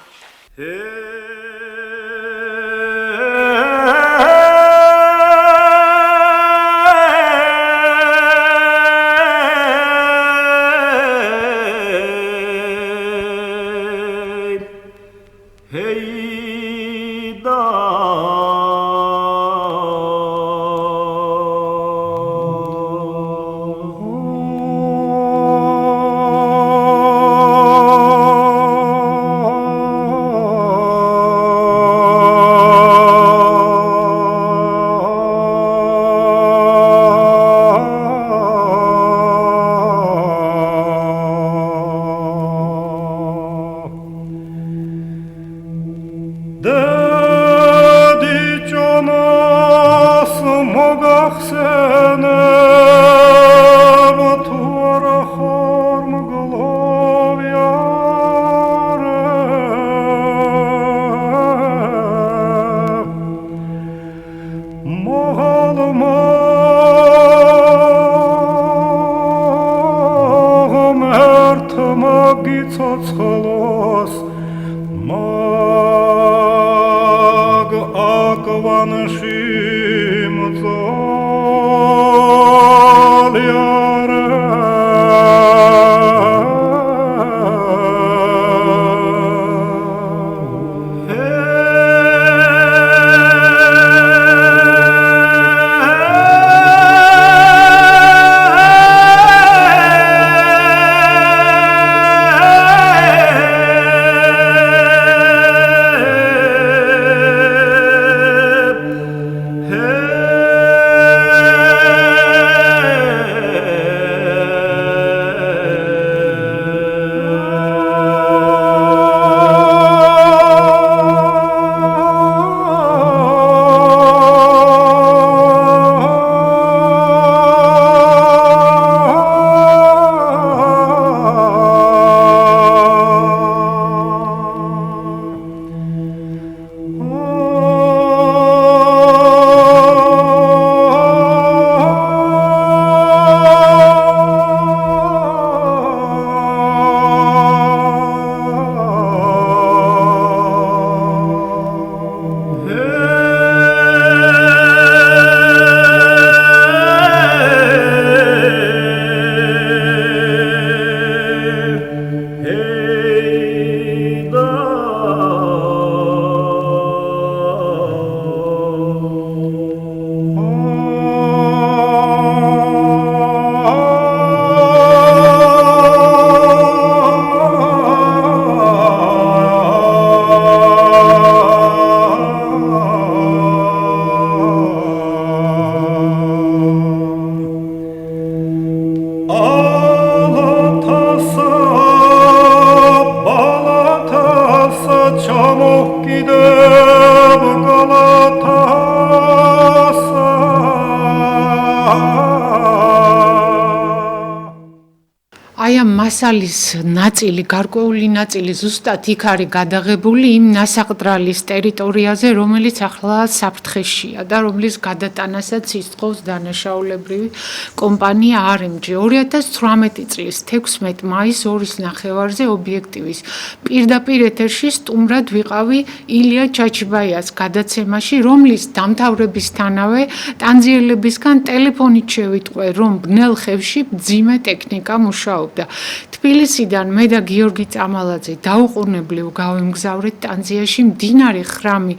აი ამ მასალის ნაწილი, გარკვეული ნაწილი ზუსტად იქ არის გადაღებული იმ ნასაყდრალის ტერიტორიაზე, რომელიც ახლა საფრთხეშია და რომლის გადატანასაც ისწავს დანაშაულებრივი კომპანია RMG. 2018 წლის 16 მაის 2-ის ნახევარზე ობიექტივის პირდაპირ ეთერში სტუმრად ვიყავი ილია ჩაჩიბაიას გადაცემაში, რომლის დამთავრებისთანავე ტანძიელებისგან ტელეფონით შევიტყვე, რომ ბნელ ხევში მძიმე ტექნიკა მუშაობს. თბილისიდან მე და გიორგი წამალაძე დაუყოვნებლივ გავემგზავრეთ ტანძიაში, მდინარე ხრამი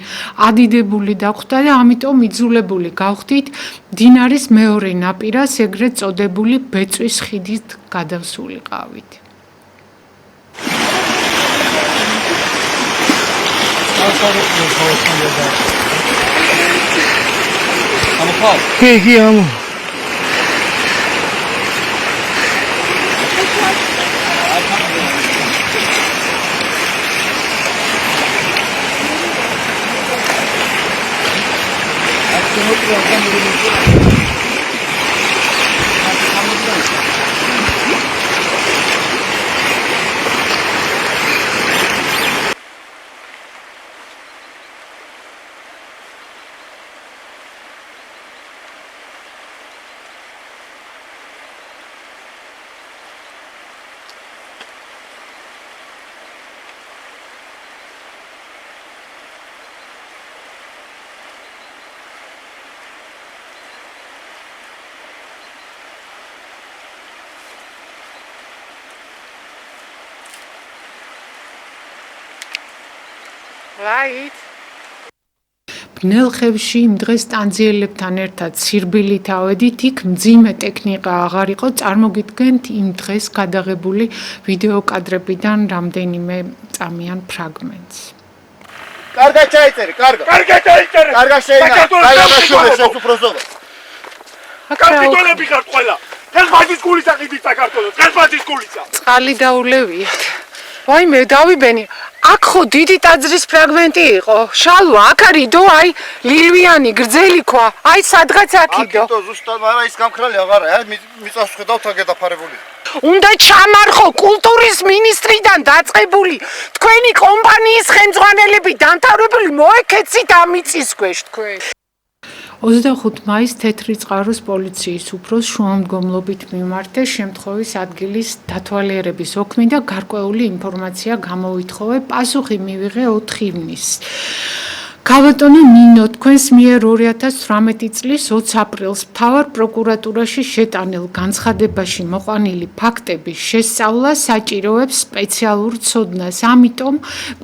ადიდებული დახვდა და ამიტომ იძულებული გავხდით მდინარის მეორე ნაპირას, ეგრეთ წოდებული ბეწვის ხიდით გადავსულიყავით. Right. ბნელ ხევში იმ დღეს ტანძიელებთან ერთად სირბილით ავედით, იქ მძიმე ტექნიკა აღარ იყო, წარმოგიდგენთ იმ დღეს გადაღებული ვიდეო კადრებიდან რამდენიმე წამიან ფრაგმენტს. კარგად ჩაიწერე, კარგად. კარგად ჩაიწერე. კარგად შეინა. გაიაბაშურე შეუფროსობა. კაპიტონები ხართ ყველა. ხერხბაძის გულისა ყიდით საქართველოს, ხერხბაძის გულისა. წყალი დაულევიათ. ვაიმე, დავიბენი. აქ ხო დიდი ტაძრის ფრაგმენტი იყო. შალვა, აქ არის დო, აი ლილვიანი გრძელი ქვა. აი სადღაც აქიდო. აქ ზუსტად, მაგრამ ის გამხრალი აღარა, მიწას ხედავთ აგედაფარებული. უნდა ჩამარხო კულტურის მინისტრიდან დაწყებული თქვენი კომპანიის ხელმძღვანელები დამთავრებული მოეკეცით ამ მიწის ქვეშ თქვენ. 25 მაის თეთრი წყაროს პოლიციის უფროს შუამდგომლობით მიმართე შემთხვევის ადგილის დათვალიერების ოქმი და გარკვეული ინფორმაცია გამოვითხოვე, პასუხი მივიღე 4 ივნისს. გავატონო ნინო, თქვენს მიერ 2018 წლის 20 აპრილს მთავარ პროკურატურაში შეტანილ განცხადებაში მოყვანილი ფაქტების შესწავლა საჭიროებს სპეციალურ ცოდნას, ამიტომ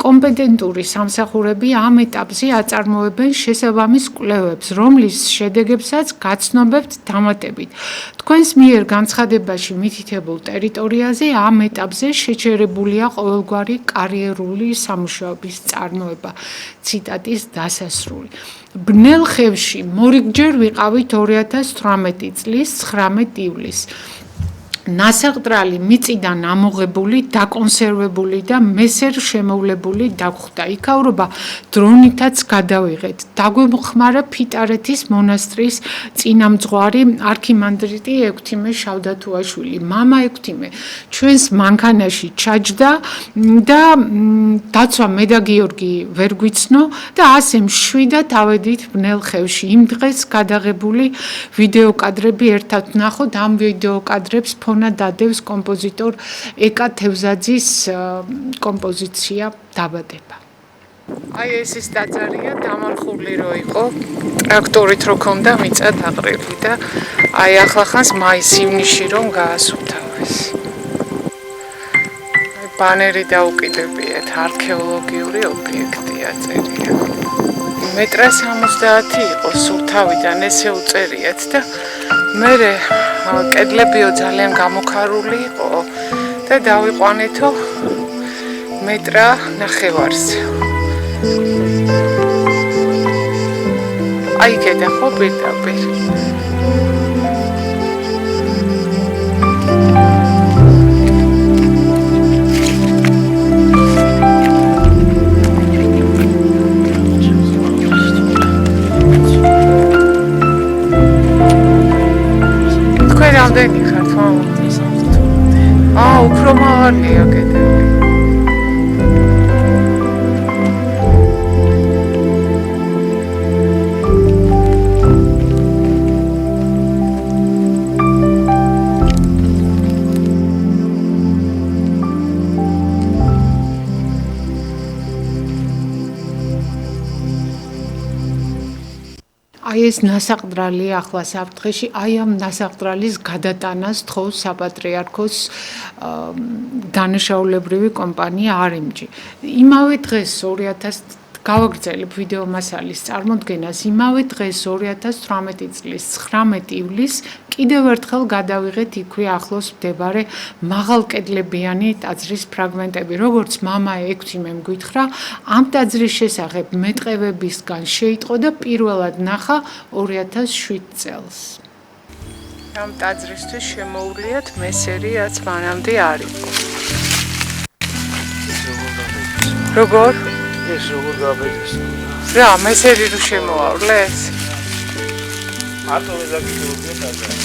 კომპეტენტური სამსახურები ამ ეტაპზე აწარმოებენ შესაბამის კვლევებს, რომლის შედეგებსაც გაცნობებთ დამატებით. თქვენს მიერ განცხადებაში მითითებულ ტერიტორიაზე ამ ეტაპზე შეჩერებულია ყოველგვარი კარიერული სამუშაოების წარმოება. ციტატის დასასრული. ბნელ ხევში მორიგჯერ ვიყავით 2018 წლის 19 ივლისს. ნასაყდრალი მიწიდან ამოღებული, დაკონსერვებული და მესერ შემოვლებული დაგვხდა. იქაურობა დრონითაც გადავიღეთ. დაგვემხმარა ფიტარეთის მონასტრის წინამძღვარი არქიმანდრიტი ექვთიმე შავდათუაშვილი. მამა ექვთიმე ჩვენს მანქანაში ჩაჯდა და დაცვა მე და გიორგი ვერ გვიცნო და ასე მშვიდად ავედით ბნელ ხევში. იმ დღეს გადაღებული ვიდეო კადრები ერთად ვნახოთ. ამ ვიდეო კადრებს დადევს კომპოზიტორ ეკა თევზაძის კომპოზიცია დაბადება. აი ეს ის ტაძარია, დამარხული რო იყო, ტრაქტორით რო ქონდა მიწა დაყრილი და აი ახლახანს მაის-ივნისში რომ გაასუფთავეს. აი ბანერი დაუკიდებიათ, არქეოლოგიური ობიექტია წერია. მეტრა 70 იყო სულთავიდან, ესე უწერიათ და მერე კედლებიო ძალიან გამოქარული იყო და დავიყვანეთო მეტრა ნახევარს. აი კიდე ხო პირდაპირ. რამდენი ხართ, მამა? უფრო მაღალია კედელი. აი ეს ნასაყდრალი ახლა საფრთხეში, აი ამ ნასაყდრალის გადატანას თხოვს საპატრიარქოს დანაშაულებრივი კომპანია RMG. იმავე დღეს 2000 გავაგრძელებ ვიდეო მასალის წარმოდგენას, იმავე დღეს 2018 წლის 19 ივლისს კიდევ ერთხელ გადავიღეთ იქვე ახლოს მდებარე მაღალკედლებიანი ტაძრის ფრაგმენტები. როგორც მამა ექვთიმემ გითხრა, ამ ტაძრის შესახებ მეტყევებისგან შეიტყო და პირველად ნახა 2007 წელს. ამ ტაძრისთვის შემოუვლიათ მესერი, რაც მანამდე არ იყო. როგორ? ეს როგორ გაბედეს? რა, მესერი რო შემოავლეს? მარტო მეზაკითხებია ტაძარი.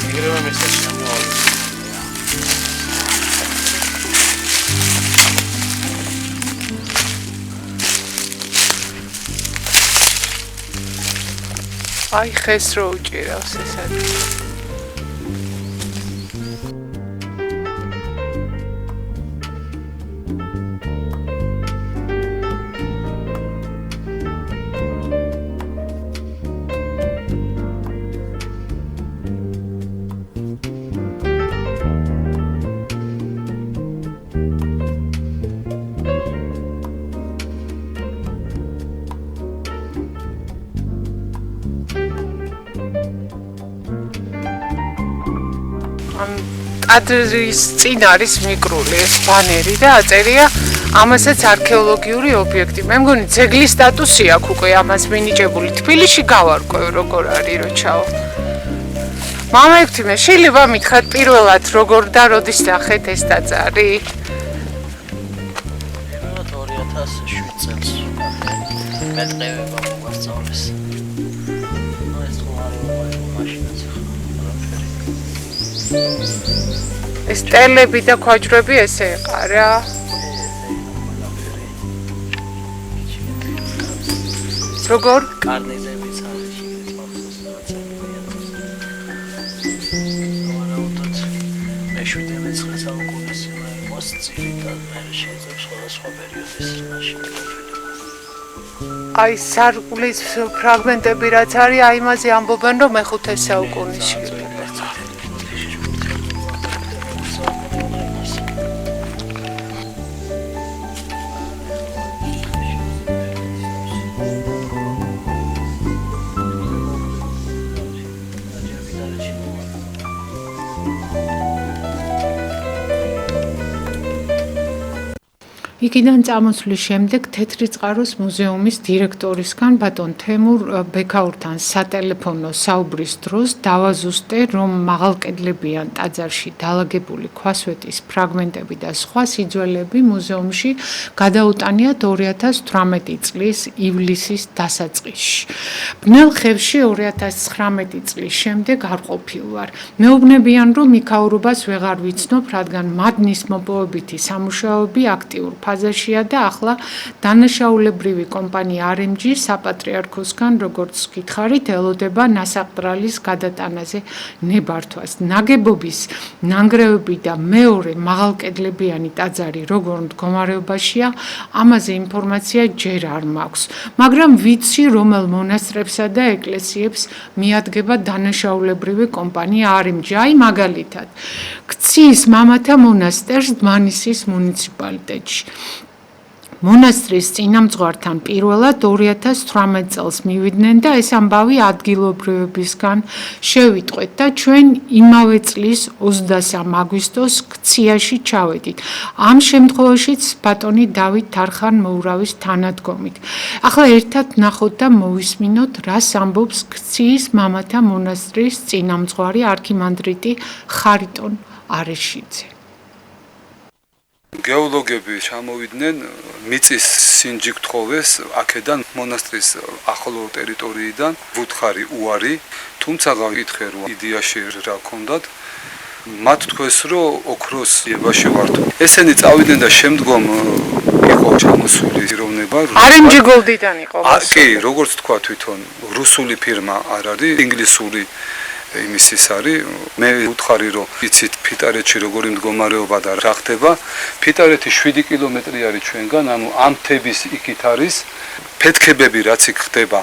იგრევა მესერი შემოავლეს. აი ხეს რო უჭირავს ეს ადგილი. ტაძრის წინ არის მიკრული ეს ბანერი და აწერია ამასაც არქეოლოგიური ობიექტი. მე მგონი ძეგლის სტატუსი აქვს უკვე ამას მინიჭებული. თბილისში გავარკვევ როგორ არის რო ჩაო. მამა ექვთიმე, შეიძლება მითხრათ პირველად როგორ და როდის ნახეთ ეს ტაძარი? პირველად 2007 წელს მეტყევება მოვასწავლეს. ეს ტელები და ქვაჯვრები ესე ეყარა. როგორ? კარნიზებიც არის შიგნით მახსოვს. მეშვიდე მეცხრე საუკუნის იყოს ძირითად მე შეიძლება სხვადასხვა პერიოდის ნაშენები. აი სარკმლის ფრაგმენტები რაც არის, აი იმაზე ამბობენ რომ მეხუთე საუკუნის შიგნით. იქიდან წამოსვლის შემდეგ თეთრი წყაროს მუზეუმის დირექტორისგან ბატონ თემურ ბექაურთან სატელეფონო საუბრის დროს დავაზუსტე, რომ მაღალკედლებიან ტაძარში დალაგებული ქვასვეტის ფრაგმენტები და სხვა სიძველეები მუზეუმში გადაუტანიათ 2018 წლის ივლისის დასაწყისში. ბნელ ხევში 2019 წლის შემდეგ არ ყოფილ ვარ. მეუბნებიან, რომ იქაურობას ვეღარ ვიცნობ, რადგან მადნის მოპოვებითი სამუშაოები აქტიურ ფაზაშია და ახლა დანაშაულებრივი კომპანია RMG საპატრიარქოსგან, როგორც გითხარით, ელოდება ნასაყდრალის გადატანაზე ნებართვას. ნაგებობის ნანგრევები და მეორე მაღალკედლებიანი ტაძარი როგორ მდგომარეობაშია, ამაზე ინფორმაცია ჯერ არ მაქვს, მაგრამ ვიცი, რომელ მონასტრებსა და ეკლესიებს მიადგება დანაშაულებრივი კომპანია RMG. აი მაგალითად, ქციის მამათა მონასტერს დმანისის მუნიციპალიტეტში. მონასტრის წინამძღვართან პირველად 2018 წელს მივიდნენ და ეს ამბავი ადგილობრივებისგან შევიტყვეთ და ჩვენ იმავე წლის 23 აგვისტოს ქციაში ჩავედით. ამ შემთხვევაშიც ბატონი დავით თარხან-მოურავის თანადგომით. ახლა ერთად ნახოთ და მოვისმინოთ, რას ამბობს ქციის მამათა მონასტრის წინამძღვარი არქიმანდრიტი ხარიტონ არეშიძე. გეოლოგები ჩამოვიდნენ მიწის სინჯიქთხოვეს აქედან მონასტრის ახლო ტერიტორიიდან ვუთხარი უარი, თუმცა გიკითხე რომ იდეაში რა ქონდათ მათ თქვეს რომ ოქროს ებაში ვართ. ესენი წავიდნენ და შემდგომ იყო ჩამოსული პიროვნება. RMG-Gold-დან იყო. კი, როგორც თქვა თვითონ რუსული ფირმა არ არის, ინგლისური იმის ის არის. მე ვუთხარი რომ იცით ფიტარეთში როგორი მდგომარეობა და რა ხდება. ფიტარეთი 7 კილომეტრი არის ჩვენგან, ანუ ამ თების იქით არის. ფეთქებები რაც იქ ხდება.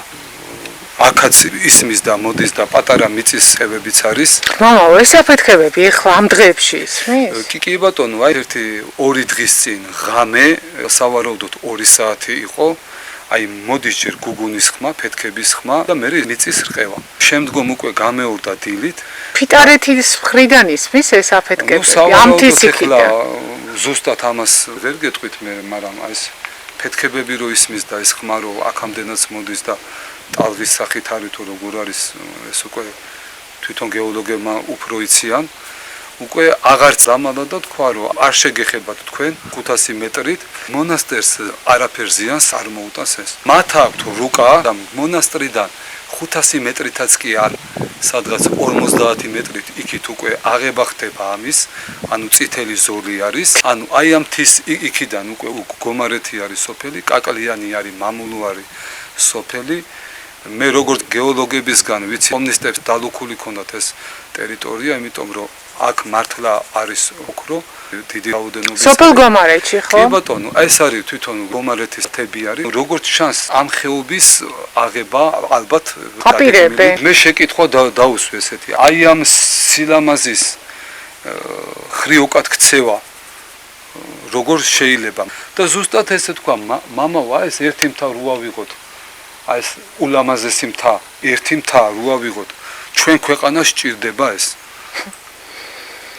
აქაც ისმის და მოდის და პატარა მიწის წევებიც არის. მამაო, ეს აფეთქებები ახლა ამ დღეებში ისმის? კი ბატონო, აი 2 დღის წინ ღამე სავარაუდოდ 2 საათი იყო. აი მოდის ჯერ გუგუნის ხმა, ფეთქების ხმა და მე მიწის რყევა. შემდგომ უკვე გამეორდა დილით. ფიტარეთის მხრიდან ისმის ეს აფეთქებები ამ თის იქიდან. ზუსტად ამას ვერ გეტყვით მე, მაგრამ ეს ფეთქებები რო ისმის და ეს ხმა რო აქამდენაც მოდის და ტალღის სახით არის თუ როგორ არის ეს უკვე თვითონ გეოლოგებმა უფრო იციან. უკვე აღარ წამალა და თქვა რომ არ შეგეხებათ თქვენ 500 მეტრით მონასტერს არაფერ ზიანს არ მოუტანს ეს. მათ აქვთ რუკა და მონასტრიდან 500 მეტრითაც კი არ სადღაც 50 მეტრით იქით უკვე აღება ხდება ამის, ანუ წითელი ზოლი არის. ანუ აი ამ თის იქიდან უკვე გომარეთი არის სოფელი, კაკალიანი არის, მამულო არის სოფელი. მე როგორც გეოლოგებისგან ვიცი, კომუნისტებს დალუქული ქონდათ ეს ტერიტორია, იმიტომ რომ აქ მართლა არის ოქრო, დიდი რაოდენობის. სოფელ გომარეთში ხო? კი ბატონო, ეს არის თვითონ გომარეთის თები არის. როგორც შანს ამ ხეობის აღება ალბათ აპირებენ. მე შეკითხვა დაუსვი ესეთი. აი ამ სილამაზის ხრიოკად ქცევა როგორ შეიძლება? და ზუსტად ესე თქვა, მამავა ეს ერთი მთა რო ავიღოთ. აი ეს ულამაზესი მთა, ერთი მთა რო ავიღოთ. ჩვენ ქვეყანას სჭირდება ეს.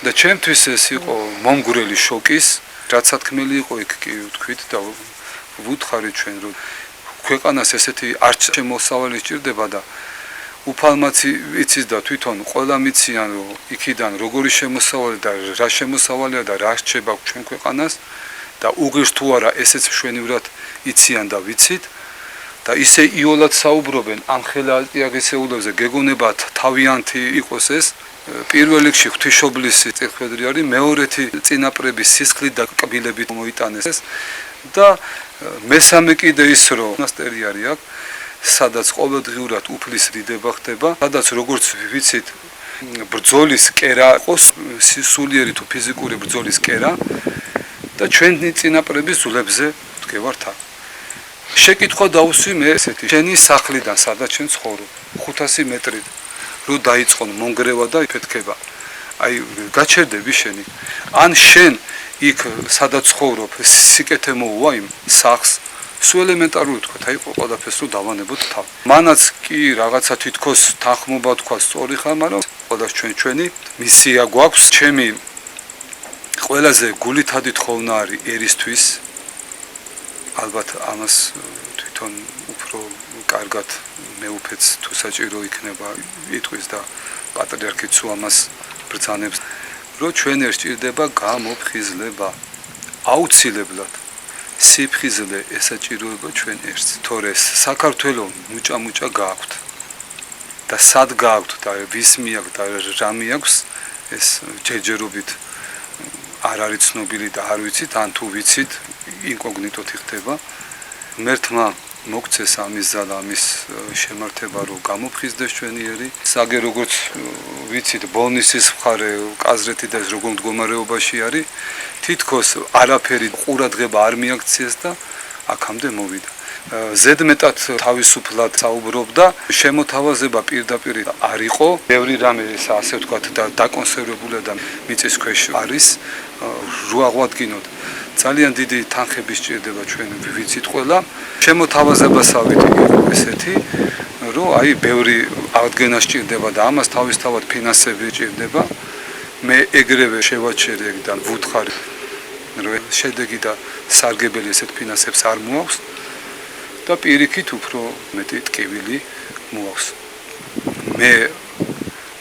და ჩემთვის ეს იყო მომგვრელი შოკის, რაც სათქმელი იყო იქ კი ვთქვით და ვუთხარი ჩვენ რომ ქვეყანას ესეთი არც შემოსავალი სჭირდება და უფალმაცი იცის და თვითონ ყველა მიციან რომ იქიდან როგორი შემოსავალი და რა შემოსავალია და რა რჩება ჩვენ ქვეყანას და უღირს თუ არა ესეც მშვენივრად იციან და ვიცით. და ისე იოლად საუბრობენ ამ ხელატიაგისეულებზე გეგონებათ თავიანთი იყოს ეს პირველ რიგში ღვთისმშობლისი წინააღმდეგი არის მეორეთი წინაპრების სისხლით და კბილებით მოიტანეს ეს და მესამე კიდე ის რომ მონასტერი არის აქ სადაც ყოველდღიურად უფლის დიდება ხდება სადაც როგორც ვიცით ბრძოლის კერა ყოს სულიერი თუ ფიზიკური ბრძოლის კერა და ჩვენი წინაპრების ძვლებზე ვდგევართ აქ შეკითხვა დაუსვი მე ესეთი შენი სახლიდან სადაც შენ ცხოვრობ 500 მეტრით რო დაიწყონ მონგრევა და იფეთქება აი გაჩერდები შენი ან შენ იქ სადაც ცხოვრობ სიკეთე მოუვა იმ სახლს სულ ელემენტარული თქვა აი ყველაფერს რო დავანებოთ თავ მანაც კი რაღაცა თითქოს თანხმობა თქვა სწორი ხარ მაგრამ ყველას ჩვენი მისია გვაქვს ჩემი ყველაზე გულითადი თხოვნა არის ერისთვის ალბათ ამას თვითონ უფრო კარგად მეუფეც თუ საჭირო იქნება იტყვის და პატრიარქიც ამას ბრძანებს რომ ჩვენ ერთ ჭირდება გამოფხიზლება აუცილებლად სიფხიზლე ესაჭიროება ჩვენ ერთს თორე საქართველოს მუჭა გააქვთ და სად გააქვთ და ვის მიაქვს და რა მიაქვს ეს ჯერჯერობით არ არის ცნობილი და არ ვიცით ან თუ ვიცით ინკოგნიტოთი ხდება მერთმა მოგცეს ამის ზადა ამის შემართება რომ გამოფხიზდეს ჩვენიერი საგე როგორც ვიცით ბოლნისის მხარე კაზრეთი და როგორ მდგომარეობაში არის თითქოს არაფერი ყურადღება არ მიაქციეს და აქამდე მოვიდა ზედმეტად თავისუფლად საუბრობდა შემოთავაზება პირდაპირ არ იყო ბევრი რამე ასე ვთქვათ და დაკონსერვებულია და მიწის ქვეშ არის რო აღვადგინოთ ძალიან დიდი თანხები სჭირდება ჩვენ ვიცით ყველა შემოთავაზებასავით იყო ესეთი რომ აი ბევრი აღდგენა სჭირდება და ამას თავისთავად ფინანსები სჭირდება მე ეგრევე შევაჩერე და ვუთხარი რომ შედეგი და სარგებელი ესეთ ფინანსებს არ მოაქვს და პირიქით უფრო მეტი ტკივილი მოაქვს მე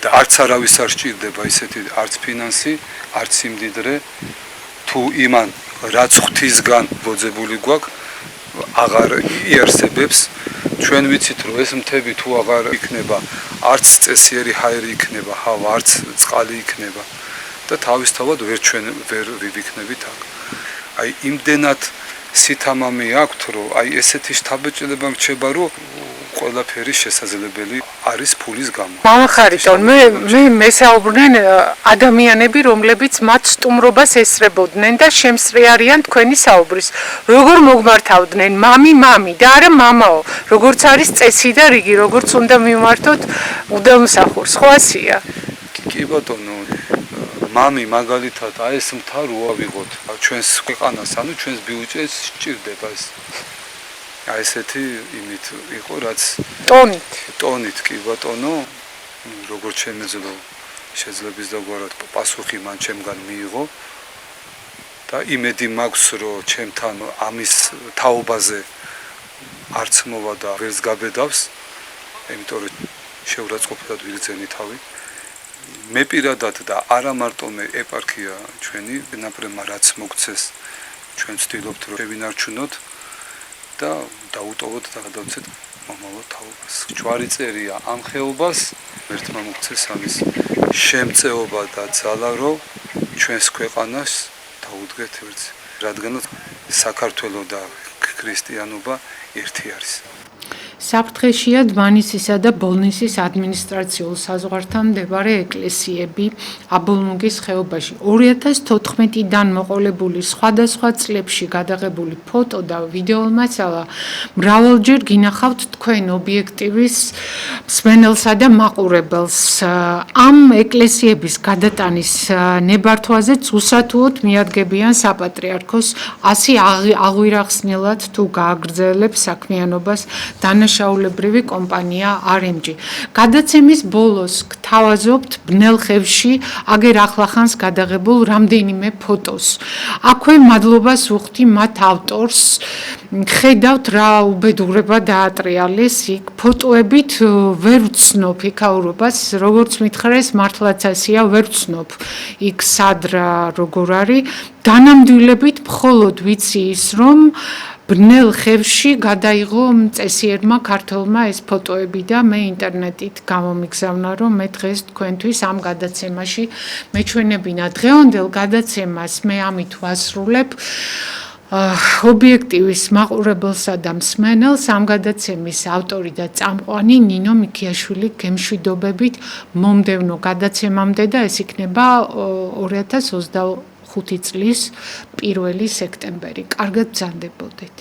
და არც არავის არ სჭირდება ესეთი არც ფინანსი არც იმდიდრე თუ იმან რაც ღვთისგან მოძებული გვაქვს აღარ იარსებებს ჩვენ ვიცით რომ ეს მთები თუ აღარ იქნება არც წესიერი ჰაერი იქნება ჰავა არც წყალი იქნება და თავისთავად ვერ ვიქნებით აქ. აი იმდენად სითამამე აქვთ, რომ აი ესეთი შთაბეჭდილება მრჩება, რომ ყველაფერი შესაძლებელი არის ფულის გამო. მამა ხარიტონ, მე მესაუბრნენ ადამიანები, რომლებიც მათ სტუმრობას ესწრებოდნენ და შემსწრიარიან თქვენი საუბრის. როგორ მოგმართავდნენ მამი და არა მამაო, როგორც არის წესი და რიგი, როგორც უნდა მივმართოთ უდელმსახურს, ხო ასია? კი ბატონო, მამი მაგალითად აი ეს მთა რო ავიღოთ, ჩვენს ქვეყანას, ანუ ჩვენს ბიუჯეტს სჭირდება ეს. აი ესეთი იმით იყო, რაც ტონით კი ბატონო, როგორც შემეძლო შეძლებს დაგვარად პასუხი მან ჩემგან მიიღო და იმედი მაქვს, რომ ჩემთან ამის თაობაზე არც მოვა და ვერც გაბედავს, იმიტომ რომ შეურაცხყოფილად ვიგრძენი თავი. მე პირადად და არა მარტო მე ეპარქია ჩვენი ნაპრემა რაც მოგცეს ჩვენ ვცდილობთ რომ შევინარჩუნოთ და დაუტოვოთ და გადავცეთ მომავალ თაობას. ჯვარი წერია ამ ხეობას, ერთმა მოგცეს ამის შემწეობა და ძალა რომ ჩვენს ქვეყანას დაუდგეთ ერთზე, რადგანაც საქართველო და ქრისტიანობა ერთი არის. საფრთხეშია დმანისისა და ბოლნისის ადმინისტრაციულ საზღვართან მდებარე ეკლესიები აბოლნუგის ხეობაში. 2014-დან მოყოლებული სხვადასხვა წლებში გადაღებული ფოტო და ვიდეომასალა მრავალჯერ გინახავთ თქვენ ობიექტივის მსმენელსა და მაყურებელს. ამ ეკლესიების გადატანის ნებართვაზეც უსათუოდ მიადგებიან საპატრიარქოს, ასე აღვირახსნილად თუ გააგრძელებს საქმიანობას დანაშაულებრივი კომპანია RMG. გადაცემის ბოლოს გთავაზობთ ბნელხევში აგერ ახლახანს გადაღებულ რამდენიმე ფოტოს. აქვე მადლობას ვუხდი მათ ავტორს. ხედავთ რა უბედურება დაატრიალეს იქ ფოტოებით ვერ ვცნობ იქაურობას, როგორც მითხრეს მართლაც ასია, ვერ ვცნობ იქ სად რა როგორ არის. დანამდვილებით მხოლოდ ვიცი ის რომ ბნელხევში გადაიღო წესიერმა ქართველმა ეს ფოტოები და მე ინტერნეტით გამომიგზავნა რომ მე დღეს თქვენთვის ამ გადაცემაში მეჩვენებინა. დღევანდელ გადაცემას მე ამით ვასრულებ. ობიექტივის მაყურებელსა და მსმენელს ამ გადაცემის ავტორი და წამყვანი ნინო მიქიაშვილი გემშვიდობებით მომდევნო გადაცემამდე და ეს იქნება 2025 წლის 1 სექტემბერი. კარგად ბრძანდებოდეთ.